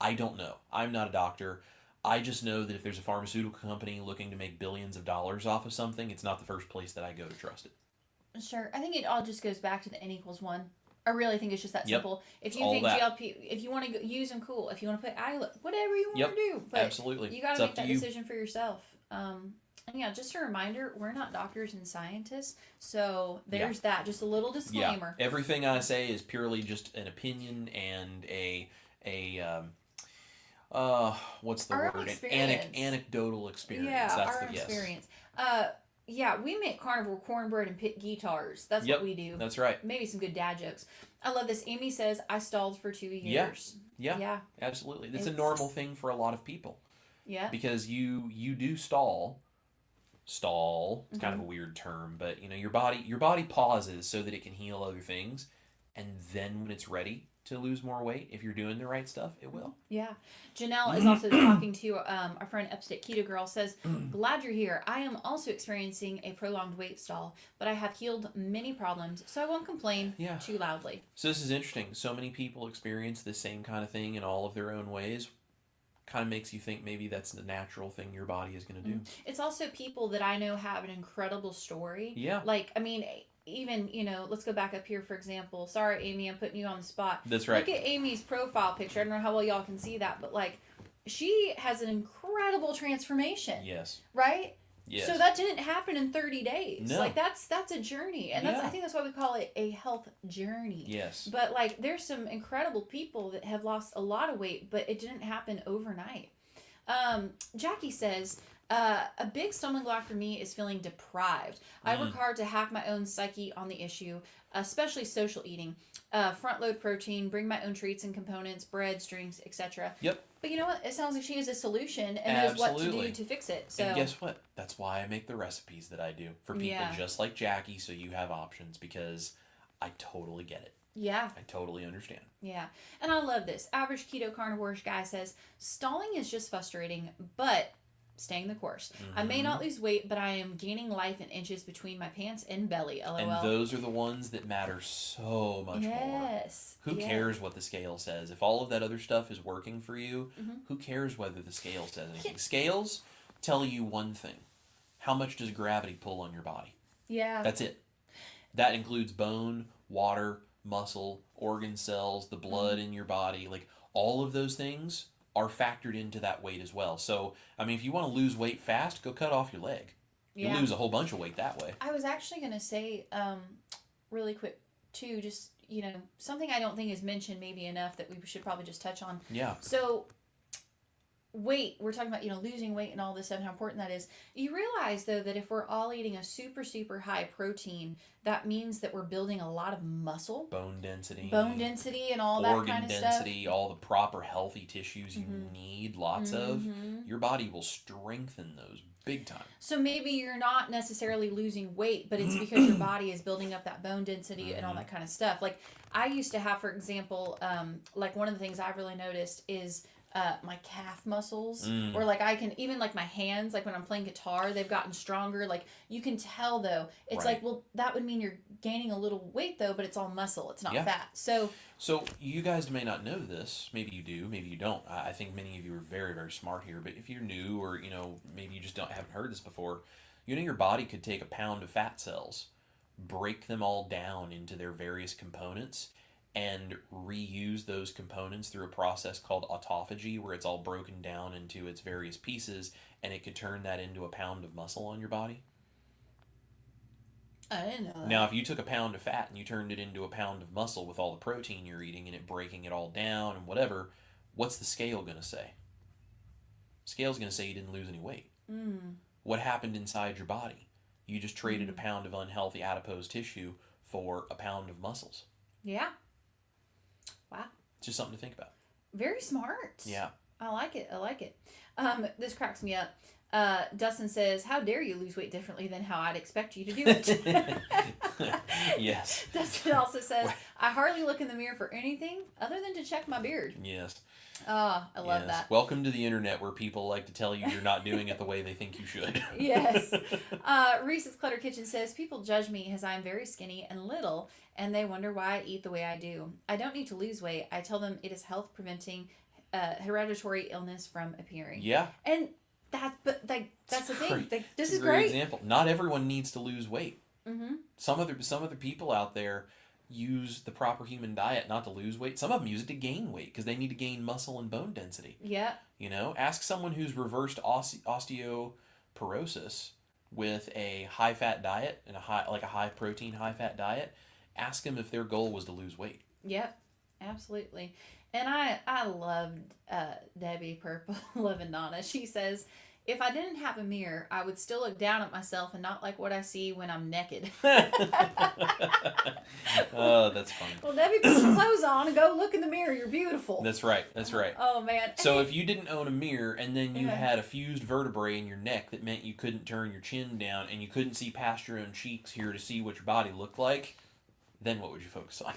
I don't know. I'm not a doctor. I just know that if there's a pharmaceutical company looking to make billions of dollars off of something, it's not the first place that I go to trust it. Sure. I think it all just goes back to the N=1. I really think it's just that simple. If you all think that. GLP, if you want to use them, cool. If you want to put allulose, whatever you want to do. But absolutely. You got to make that decision for yourself. And yeah, just a reminder, we're not doctors and scientists, so there's that. Just a little disclaimer. Yeah. Everything I say is purely just an opinion and what's the word? An anecdotal experience. Yeah, That's our the experience. Yeah, we make carnivore cornbread and pit guitars. That's what we do. That's right. Maybe some good dad jokes. I love this. Amy says, I stalled for 2 years. Yeah. Absolutely. It's a normal thing for a lot of people. Yeah. Because you do stall. It's kind of a weird term, but your body pauses so that it can heal other things, and then when it's ready to lose more weight, if you're doing the right stuff, it will. Yeah. Janelle is also talking to our friend Upstate Keto Girl, says, glad you're here. I am also experiencing a prolonged weight stall, but I have healed many problems, so I won't complain too loudly. So this is interesting. So many people experience the same kind of thing in all of their own ways. Kind of makes you think maybe that's the natural thing your body is going to do. It's also people that I know have an incredible story. Yeah. Like, I mean, even, let's go back up here, for example. Sorry, Amy, I'm putting you on the spot. That's right. Look at Amy's profile picture. I don't know how well y'all can see that, but, like, she has an incredible transformation. Yes. Right? Yes. So that didn't happen in 30 days. No. Like that's a journey. And that's Yeah. I think that's why we call it a health journey. Yes. But like there's some incredible people that have lost a lot of weight, but it didn't happen overnight. Jackie says, a big stumbling block for me is feeling deprived. I work hard to hack my own psyche on the issue, especially social eating. Front load protein, bring my own treats and components, breads, drinks, etc. Yep. But you know what? It sounds like she has a solution and knows what to do to fix it. So and guess what? That's why I make the recipes that I do for people just like Jackie, so you have options, because I totally get it. Yeah. I totally understand. Yeah. And I love this. Average keto carnivore guy says, stalling is just frustrating, but staying the course. I may not lose weight, but I am gaining life in inches between my pants and belly. LOL. And those are the ones that matter so much more. Yes. Who cares what the scale says? If all of that other stuff is working for you, who cares whether the scale says anything? Scales tell you one thing. How much does gravity pull on your body? Yeah. That's it. That includes bone, water, muscle, organ cells, the blood in your body. Like, all of those things are factored into that weight as well. So, I mean, if you want to lose weight fast, go cut off your leg. You lose a whole bunch of weight that way. I was actually going to say, really quick, too, just, something I don't think is mentioned maybe enough that we should probably just touch on. Yeah. So, weight, we're talking about, losing weight and all this stuff and how important that is. You realize, though, that if we're all eating a super, super high protein, that means that we're building a lot of muscle. Bone density. And all that kind of stuff. Organ density, all the proper healthy tissues you need lots of. Your body will strengthen those big time. So maybe you're not necessarily losing weight, but it's because your body is building up that bone density and all that kind of stuff. Like, I used to have, for example, like one of the things I've really noticed is my calf muscles, or like I can even like my hands, like when I'm playing guitar, they've gotten stronger. Like you can tell though, it's like, well, that would mean you're gaining a little weight though, but it's all muscle, it's not fat. So you guys may not know this. Maybe you do, maybe you don't. I think many of you are very, very smart here. But if you're new, or maybe you just haven't heard this before, your body could take a pound of fat cells, break them all down into their various components, and reuse those components through a process called autophagy, where it's all broken down into its various pieces, and it could turn that into a pound of muscle on your body. I didn't know that. Now, if you took a pound of fat and you turned it into a pound of muscle with all the protein you're eating and it breaking it all down and whatever, what's the scale going to say? Scale's going to say you didn't lose any weight. What happened inside your body? You just traded a pound of unhealthy adipose tissue for a pound of muscles. Yeah. Wow. It's just something to think about. Very smart. Yeah. I like it. This cracks me up. Dustin says, how dare you lose weight differently than how I'd expect you to do it? Yes. Dustin also says, I hardly look in the mirror for anything other than to check my beard. Yes. Oh, I love that. Welcome to the internet, where people like to tell you you're not doing it the way they think you should. Yes. Reese's Clutter Kitchen says, people judge me as I'm very skinny and little, and they wonder why I eat the way I do. I don't need to lose weight. I tell them it is health preventing hereditary illness from appearing. Yeah. And that's the thing. This is a great great example. Not everyone needs to lose weight. Mm-hmm. Some other people out there use the proper human diet not to lose weight. Some of them use it to gain weight because they need to gain muscle and bone density. Yeah. Ask someone who's reversed osteoporosis with a high fat diet and a high protein, high fat diet. Ask them if their goal was to lose weight. Yep. Absolutely. And I loved Debbie Purple Loving Donna. She says, if I didn't have a mirror, I would still look down at myself and not like what I see when I'm naked. Oh, that's funny. Well, Debbie, put some clothes on and go look in the mirror. You're beautiful. That's right. Oh, man. So if you didn't own a mirror and then you had a fused vertebrae in your neck that meant you couldn't turn your chin down and you couldn't see past your own cheeks here to see what your body looked like, then what would you focus on?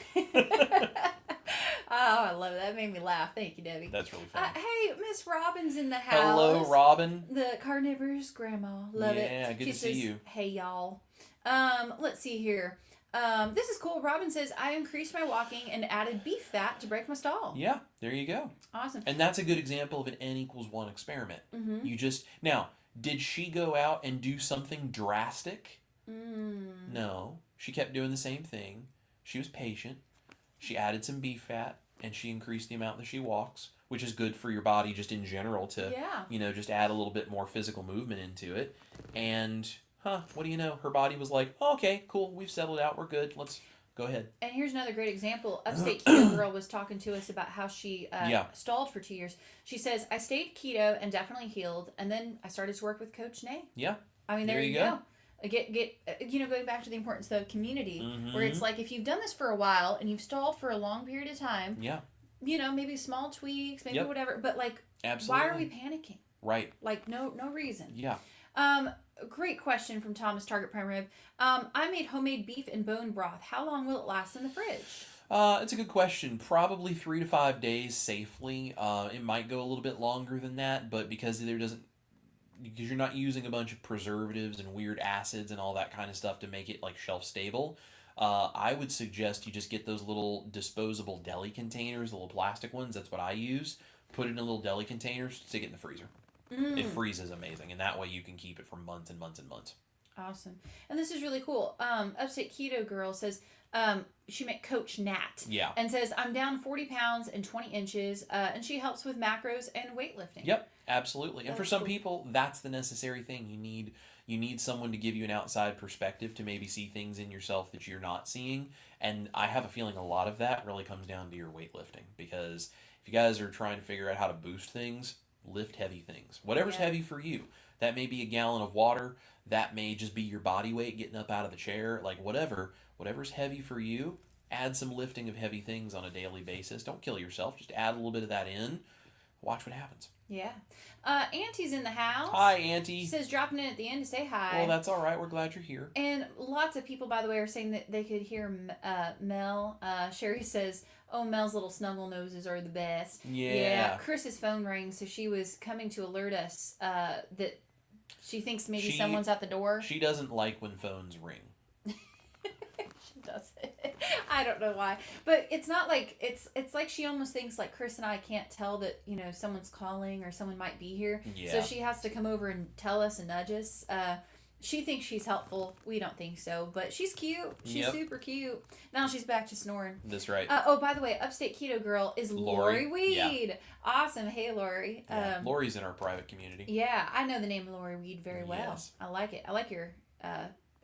Oh, I love it. That made me laugh. Thank you, Debbie. That's really funny. Hey, Miss Robin's in the house. Hello, Robin. The carnivorous grandma. Love it. Yeah, good to see you. Hey, y'all. Let's see here. This is cool. Robin says, I increased my walking and added beef fat to break my stall. Yeah, there you go. Awesome. And that's a good example of an N=1 experiment. Mm-hmm. Now, did she go out and do something drastic? No. She kept doing the same thing. She was patient. She added some beef fat. and she increased the amount that she walks, which is good for your body just in general to, Yeah. just add a little bit more physical movement into it. And, what do you know? Her body was like, oh, okay, cool, we've settled out, we're good, let's go ahead. And here's another great example. Upstate Keto Girl was talking to us about how she stalled for 2 years. She says, I stayed keto and definitely healed, and then I started to work with Coach Nay. Yeah. I mean, there you go. Going back to the importance of community, where it's like if you've done this for a while and you've stalled for a long period of time, maybe small tweaks, maybe whatever, but like, absolutely, why are we panicking? Right. Like, no reason. Yeah. Great question from Thomas Target Prime Rib. I made homemade beef and bone broth. How long will it last in the fridge? It's a good question. Probably 3 to 5 days safely. It might go a little bit longer than that, but because you're not using a bunch of preservatives and weird acids and all that kind of stuff to make it like shelf stable, I would suggest you just get those little disposable deli containers, the little plastic ones. That's what I use. Put it in a little deli container, stick it in the freezer. It freezes amazing, and that way you can keep it for months and months and months. Awesome. And this is really cool. Upstate Keto Girl says she met Coach Nat. Yeah. And says, I'm down 40 pounds and 20 inches, and she helps with macros and weightlifting. Yep, absolutely. And for some people, that's the necessary thing. You need someone to give you an outside perspective to maybe see things in yourself that you're not seeing. And I have a feeling a lot of that really comes down to your weightlifting, because if you guys are trying to figure out how to boost things, lift heavy things. Whatever's heavy for you. That may be a gallon of water. That may just be your body weight getting up out of the chair. Like whatever's heavy for you, add some lifting of heavy things on a daily basis. Don't kill yourself. Just add a little bit of that in. Watch what happens. Yeah. Auntie's in the house. Hi, Auntie. She says dropping in at the end to say hi. Well, that's all right. We're glad you're here. And lots of people, by the way, are saying that they could hear Mel. Sherry says, oh, Mel's little snuggle noses are the best. Yeah. Chris's phone rang, so she was coming to alert us that she thinks maybe someone's at the door. She doesn't like when phones ring. She does it. I don't know why, but it's not like it's like she almost thinks like Chris and I can't tell that someone's calling or someone might be here. Yeah. So she has to come over and tell us and nudge us. She thinks she's helpful. We don't think so, but she's cute. She's super cute. Now she's back to snoring. That's right. Oh, by the way, Upstate Keto Girl is Lori Weed. Yeah. Awesome. Hey, Lori. Yeah. Lori's in our private community. Yeah, I know the name Lori Weed very well. Yes. I like it. I like your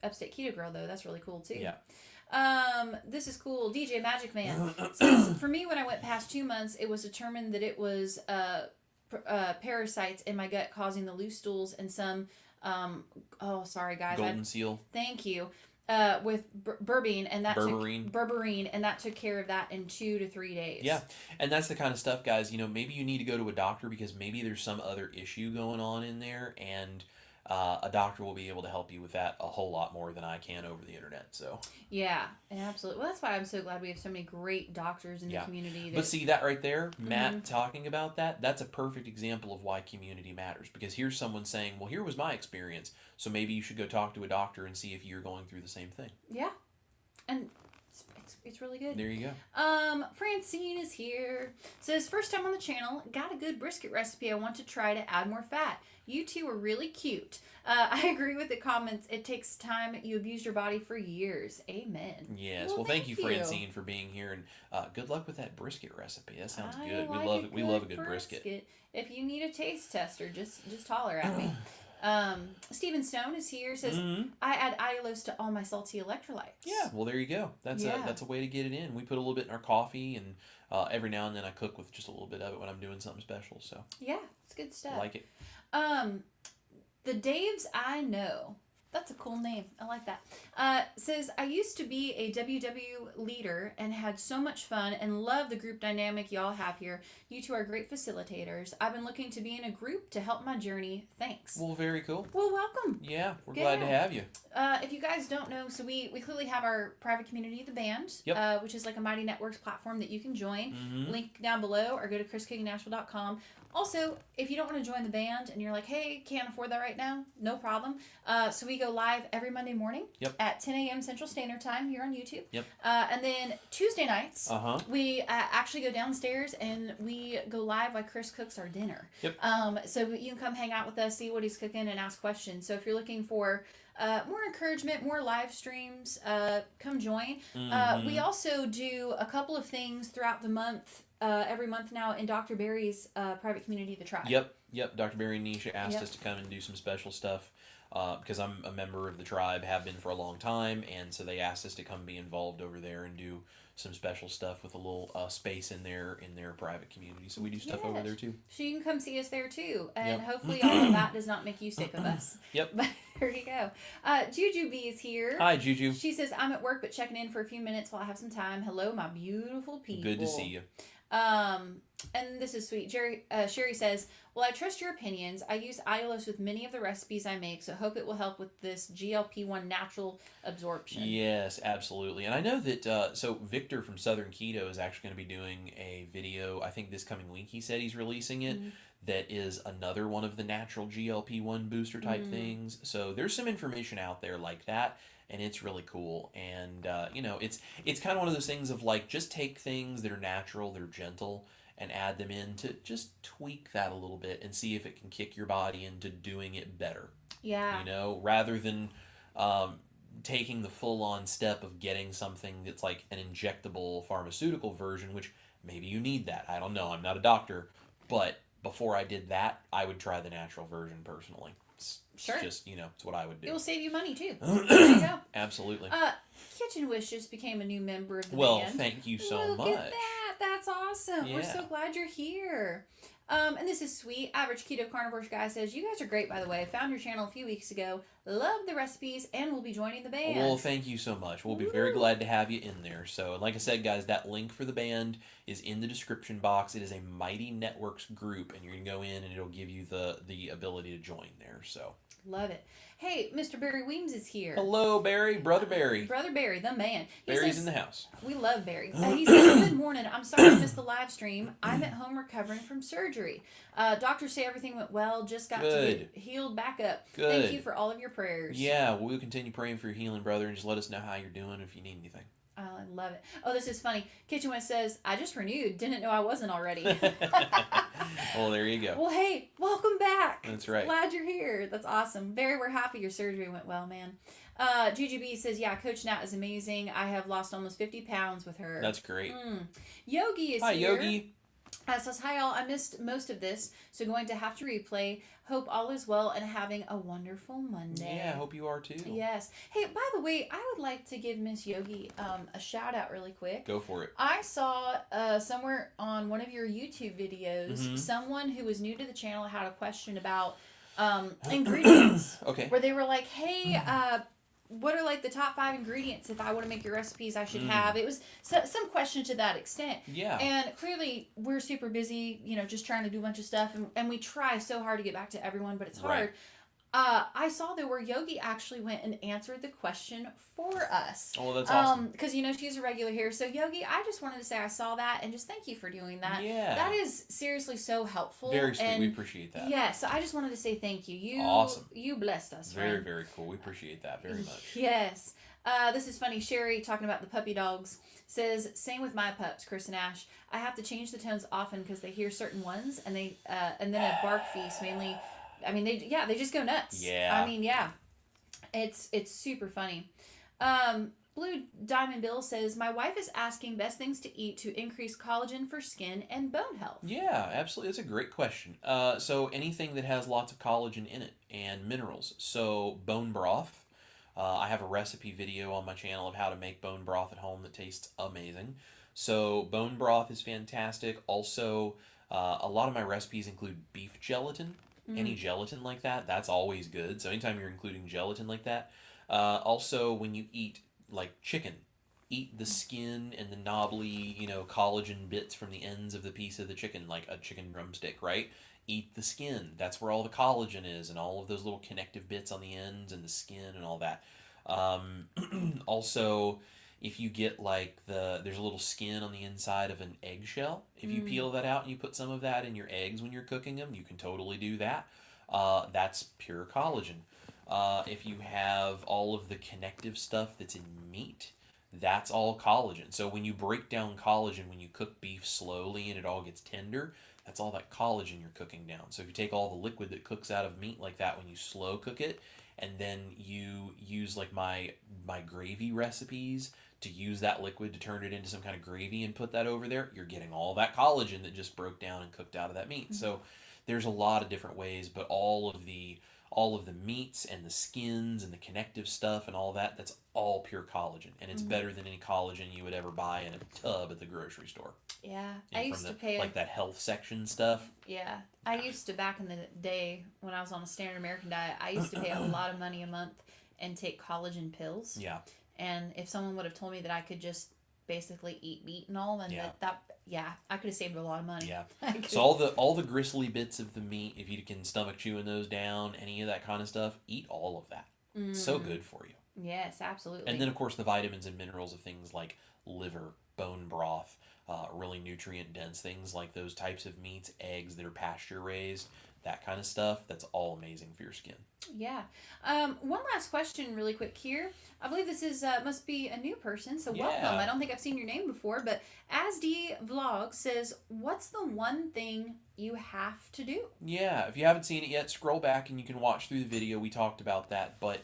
Upstate Keto Girl, though. That's really cool, too. Yeah. This is cool. DJ Magic Man says, for me, when I went past 2 months, it was determined that it was parasites in my gut causing the loose stools and some sorry guys, golden seal. Thank you. With berberine, and that took care of that in 2 to 3 days. Yeah, and that's the kind of stuff, guys. Maybe you need to go to a doctor because maybe there's some other issue going on in there, and a doctor will be able to help you with that a whole lot more than I can over the internet. So yeah, absolutely. Well, that's why I'm so glad we have so many great doctors in the community. But see that right there, Matt talking about that's a perfect example of why community matters. Because here's someone saying, well, here was my experience, so maybe you should go talk to a doctor and see if you're going through the same thing. Yeah, and it's really good. There you go. Francine is here. Says, first time on the channel, got a good brisket recipe I want to try to add more fat. You two are really cute. I agree with the comments. It takes time. You abused your body for years. Amen. Yes. Well, thank you, Francine, for being here, and good luck with that brisket recipe. That sounds good. We love it. We love a good brisket. If you need a taste tester, just holler at me. Stephen Stone is here. Says, I add allulose to all my salty electrolytes. Yeah, well, there you go. That's a way to get it in. We put a little bit in our coffee, and every now and then I cook with just a little bit of it when I'm doing something special. So yeah, it's good stuff. I like it. The Daves I Know. That's a cool name. I like that. Says, I used to be a WW leader and had so much fun and love the group dynamic y'all have here. You two are great facilitators. I've been looking to be in a group to help my journey. Thanks. Well, very cool. Well, welcome. Yeah, we're glad to have you. If you guys don't know, so we clearly have our private community, The Band, which is like a Mighty Networks platform that you can join. Link down below, or go to chriscookingnashville.com. Also, if you don't want to join the band and you're like, hey, can't afford that right now, no problem. So we go live every Monday morning at 10 a.m. Central Standard Time here on YouTube. And then Tuesday nights, we actually go downstairs and we go live while Chris cooks our dinner. So you can come hang out with us, see what he's cooking, and ask questions. So if you're looking for more encouragement, more live streams. Come join. Mm-hmm. We also do a couple of things throughout the month, every month now in Dr. Barry's private community, The Tribe. Yep. Dr. Barry and Nisha asked us to come and do some special stuff because I'm a member of the tribe, have been for a long time, and so they asked us to come be involved over there and do some special stuff with a little space in their private community. So we do stuff over there too. So you can come see us there too, and Yep. hopefully all of that does not make you sick of us. Yep. But there you go. Juju B is here. Hi, Juju. She says, I'm at work but checking in for a few minutes while I have some time. Hello, my beautiful people. Good to see you. And this is sweet. Sherry says, well, I trust your opinions. I use allulose with many of the recipes I make, so hope it will help with this GLP-1 natural absorption. Yes, absolutely. And I know that, so Victor from Southern Keto is actually going to be doing a video, I think this coming week he said he's releasing it, that is another one of the natural GLP-1 booster type things. So there's some information out there like that. And it's really cool. And, it's kind of one of those things of like, just take things that are natural, they're gentle, and add them in to just tweak that a little bit and see if it can kick your body into doing it better. Yeah. Rather than taking the full-on step of getting something that's like an injectable pharmaceutical version, which maybe you need that. I don't know. I'm not a doctor. But before I did that, I would try the natural version personally. Sure. Just, it's what I would do. It will save you money, too. There you go. Absolutely. Kitchen Wish just became a new member of the band. Well, thank you so Look much. Look at that. That's awesome. Yeah. We're so glad you're here. And this is sweet. Average Keto Carnivore guy says, you guys are great, by the way. Found your channel a few weeks ago. Love the recipes and will be joining the band. Well, thank you so much. We'll be very glad to have you in there. So, like I said, guys, that link for the band is in the description box. It is a Mighty Networks group, and you're going to go in and it'll give you the ability to join there. So, love it. Hey, Mr. Barry Weems is here. hello, Barry. Brother Barry. Brother Barry, the man. Barry's in the house. We love Barry. He says, good morning. I'm sorry I missed the live stream. I'm at home recovering from surgery. Doctors say everything went well. Just got to get healed back up. Good. Thank you for all of your prayers. Yeah, we'll continue praying for your healing, brother, and just let us know how you're doing if you need anything. Oh, I love it. Oh, this is funny. Kitchen West says, I just renewed. Didn't know I wasn't already. Well, there you go. Well, hey, welcome back. That's right. Glad you're here. That's awesome. Barry, we're happy your surgery went well, man. GGB says, yeah, Coach Nat is amazing. I have lost almost 50 pounds with her. That's great. Yogi is Hi, here. Yogi. Says, hi all, I missed most of this, so going to have to replay. Hope all is well and having a wonderful Monday. Yeah, I hope you are too. Yes. Hey, by the way, I would like to give Miss Yogi a shout out really quick. Go for it. I saw somewhere on one of your YouTube videos, someone who was new to the channel had a question about ingredients. Okay. Where they were like, hey, what are like the top 5 ingredients if I want to make your recipes I should have? It was some question to that extent. Yeah. And clearly we're super busy, just trying to do a bunch of stuff. And we try so hard to get back to everyone, but it's hard. Right. I saw though where Yogi actually went and answered the question for us. Oh, that's awesome. Because she's a regular here. So Yogi, I just wanted to say I saw that and just thank you for doing that. Yeah. That is seriously so helpful. Very sweet. And We appreciate that. yeah, so I just wanted to say thank you. Awesome. You blessed us. Very, friend. very cool. We appreciate that very much. Yes. This is funny. Sherry, talking about the puppy dogs, says, same with my pups, Chris and Ash. I have to change the tones often because they hear certain ones and they and then a bark feast mainly. I mean, they just go nuts. Yeah. I mean, yeah. It's super funny. Blue Diamond Bill says, my wife is asking best things to eat to increase collagen for skin and bone health. Yeah, absolutely. That's a great question. So anything that has lots of collagen in it and minerals. So bone broth. I have a recipe video on my channel of how to make bone broth at home that tastes amazing. So bone broth is fantastic. Also, a lot of my recipes include beef gelatin. Any gelatin like that, that's always good. So anytime you're including gelatin like that. Also, when you eat like chicken, eat the skin and the knobbly, collagen bits from the ends of the piece of the chicken, like a chicken drumstick, right? Eat the skin. That's where all the collagen is and all of those little connective bits on the ends and the skin and all that. Also, if you get like there's a little skin on the inside of an eggshell. If you peel that out and you put some of that in your eggs when you're cooking them, you can totally do that. That's pure collagen. If you have all of the connective stuff that's in meat, that's all collagen. So when you break down collagen, when you cook beef slowly and it all gets tender, that's all that collagen you're cooking down. So if you take all the liquid that cooks out of meat like that when you slow cook it, and then you use like my gravy recipes to use that liquid to turn it into some kind of gravy and put that over there, you're getting all that collagen that just broke down and cooked out of that meat. Mm-hmm. So there's a lot of different ways, but all of the meats and the skins and the connective stuff and all that, that's all pure collagen, and it's better than any collagen you would ever buy in a tub at the grocery store. Yeah, And I used to pay like that health section stuff. Yeah, I used to, back in the day when I was on a standard American diet, I used to pay a lot of money a month and take collagen pills. Yeah. And if someone would have told me that I could just basically eat meat and all, then I could have saved a lot of money. Yeah. So all the gristly bits of the meat, if you can stomach chewing those down, any of that kind of stuff, eat all of that. It's so good for you. Yes, absolutely. And then of course the vitamins and minerals of things like liver, bone broth, really nutrient dense things like those types of meats, eggs that are pasture raised, that kind of stuff. That's all amazing for your skin. Yeah. One last question really quick here. I believe this is must be a new person, so welcome. I don't think I've seen your name before, but Asd Vlog says, what's the one thing you have to do? Yeah, if you haven't seen it yet, scroll back and you can watch through the video. We talked about that, but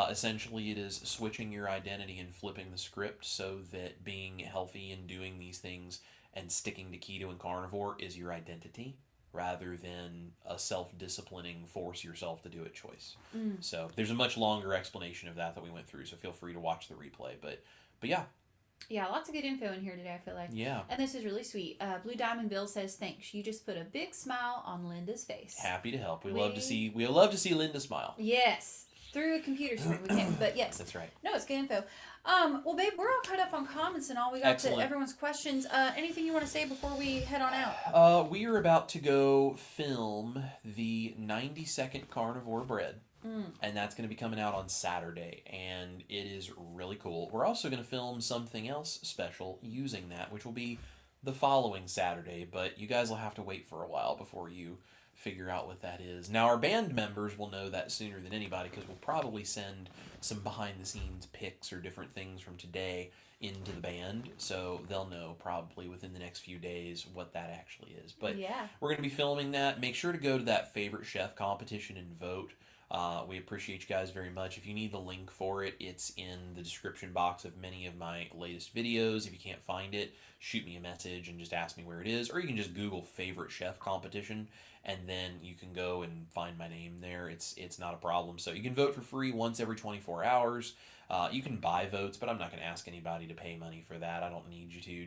essentially it is switching your identity and flipping the script so that being healthy and doing these things and sticking to keto and carnivore is your identity, rather than a self-disciplining, force yourself to do it choice. So there's a much longer explanation of that we went through, so feel free to watch the replay. But yeah. Yeah, lots of good info in here today, I feel like. Yeah. And this is really sweet. Blue Diamond Bill says, thanks. You just put a big smile on Linda's face. Happy to help. We love to see Linda smile. Yes. Through a computer screen we can, but yes. That's right. No, it's good info. Well, babe, we're all caught up on comments and all. We got Excellent. to everyone's questions. Anything you want to say before we head on out? We are about to go film the 90-second carnivore bread. And that's going to be coming out on Saturday, and it is really cool. We're also going to film something else special using that, which will be the following Saturday, but you guys will have to wait for a while before you figure out what that is. Now, our band members will know that sooner than anybody, because we'll probably send some behind-the-scenes pics or different things from today into the band, so they'll know probably within the next few days what that actually is. But yeah, we're going to be filming that. Make sure to go to that favorite chef competition and vote. We appreciate you guys very much. If you need the link for it, it's in the description box of many of my latest videos. If you can't find it, shoot me a message and just ask me where it is, or you can just Google favorite chef competition, and then you can go and find my name there. It's not a problem. So you can vote for free once every 24 hours. You can buy votes, but I'm not going to ask anybody to pay money for that. I don't need you to.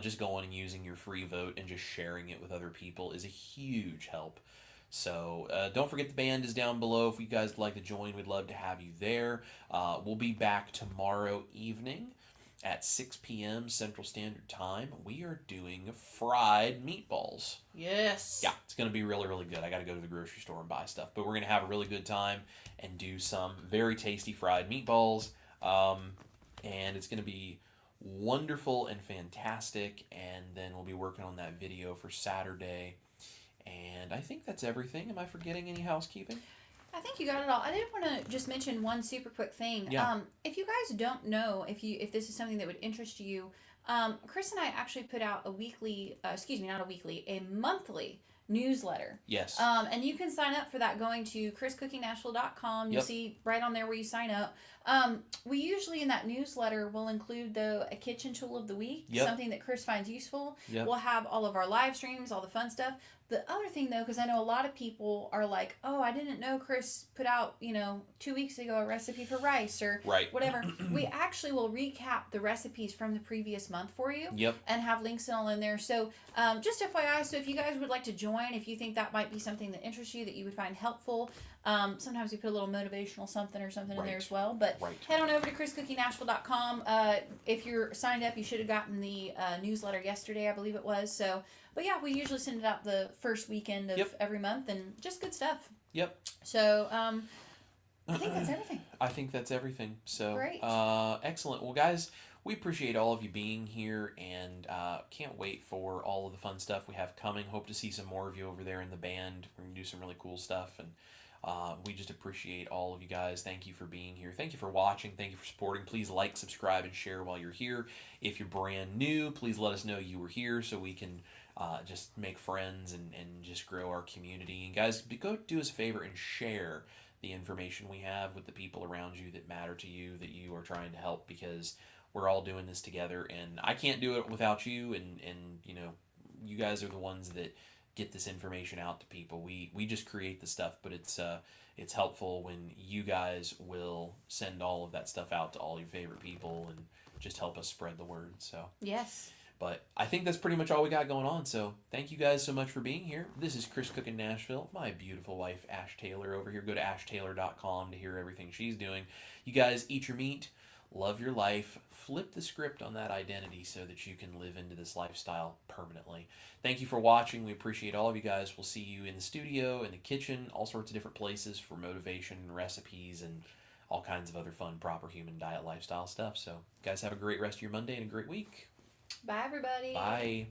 Just going and using your free vote and just sharing it with other people is a huge help. So don't forget the band is down below. If you guys would like to join, we'd love to have you there. We'll be back tomorrow evening at 6 p.m. Central Standard Time. We are doing fried meatballs. Yes. Yeah, it's going to be really, really good. I got to go to the grocery store and buy stuff. But we're going to have a really good time and do some very tasty fried meatballs. And it's going to be wonderful and fantastic. And then we'll be working on that video for Saturday. And I think that's everything. Am I forgetting any housekeeping? I think you got it all. I did want to just mention one super quick thing. Yeah. If you guys don't know, if this is something that would interest you, Chris and I actually put out a monthly newsletter. Yes. And you can sign up for that going to chriscookingnashville.com. You'll see right on there where you sign up. We usually in that newsletter will include, though, a kitchen tool of the week, something that Chris finds useful. We'll have all of our live streams, all the fun stuff. The other thing, though, because I know a lot of people are like, oh, I didn't know Chris put out, 2 weeks ago, a recipe for rice or whatever. We actually will recap the recipes from the previous month for you and have links all in there. So just FYI, so if you guys would like to join, if you think that might be something that interests you, that you would find helpful, sometimes we put a little motivational something or something in there as well. But head on over to chriscookingnashville.com. If you're signed up, you should have gotten the newsletter yesterday, I believe it was. So, but yeah, we usually send it out the first weekend of every month, and just good stuff. So, I think that's everything. I think that's everything. So, great. Excellent. Well, guys, we appreciate all of you being here, and can't wait for all of the fun stuff we have coming. Hope to see some more of you over there in the band. We're going to do some really cool stuff, and we just appreciate all of you guys. Thank you for being here. Thank you for watching. Thank you for supporting. Please like, subscribe, and share while you're here. If you're brand new, please let us know you were here so we can just make friends and just grow our community. And guys, go do us a favor and share the information we have with the people around you that matter to you, that you are trying to help, because we're all doing this together, and I can't do it without you, and you know, you guys are the ones that get this information out to people. We just create the stuff, but it's helpful when you guys will send all of that stuff out to all your favorite people and just help us spread the word. So Yes. but I think that's pretty much all we got going on. So thank you guys so much for being here. This is Chris Cook in Nashville. My beautiful wife, Ash Taylor, over here. Go to ashtaylor.com to hear everything she's doing. You guys eat your meat, love your life, flip the script on that identity so that you can live into this lifestyle permanently. Thank you for watching. We appreciate all of you guys. We'll see you in the studio, in the kitchen, all sorts of different places for motivation and recipes and all kinds of other fun, proper human diet lifestyle stuff. So, guys, have a great rest of your Monday and a great week. Bye, everybody. Bye.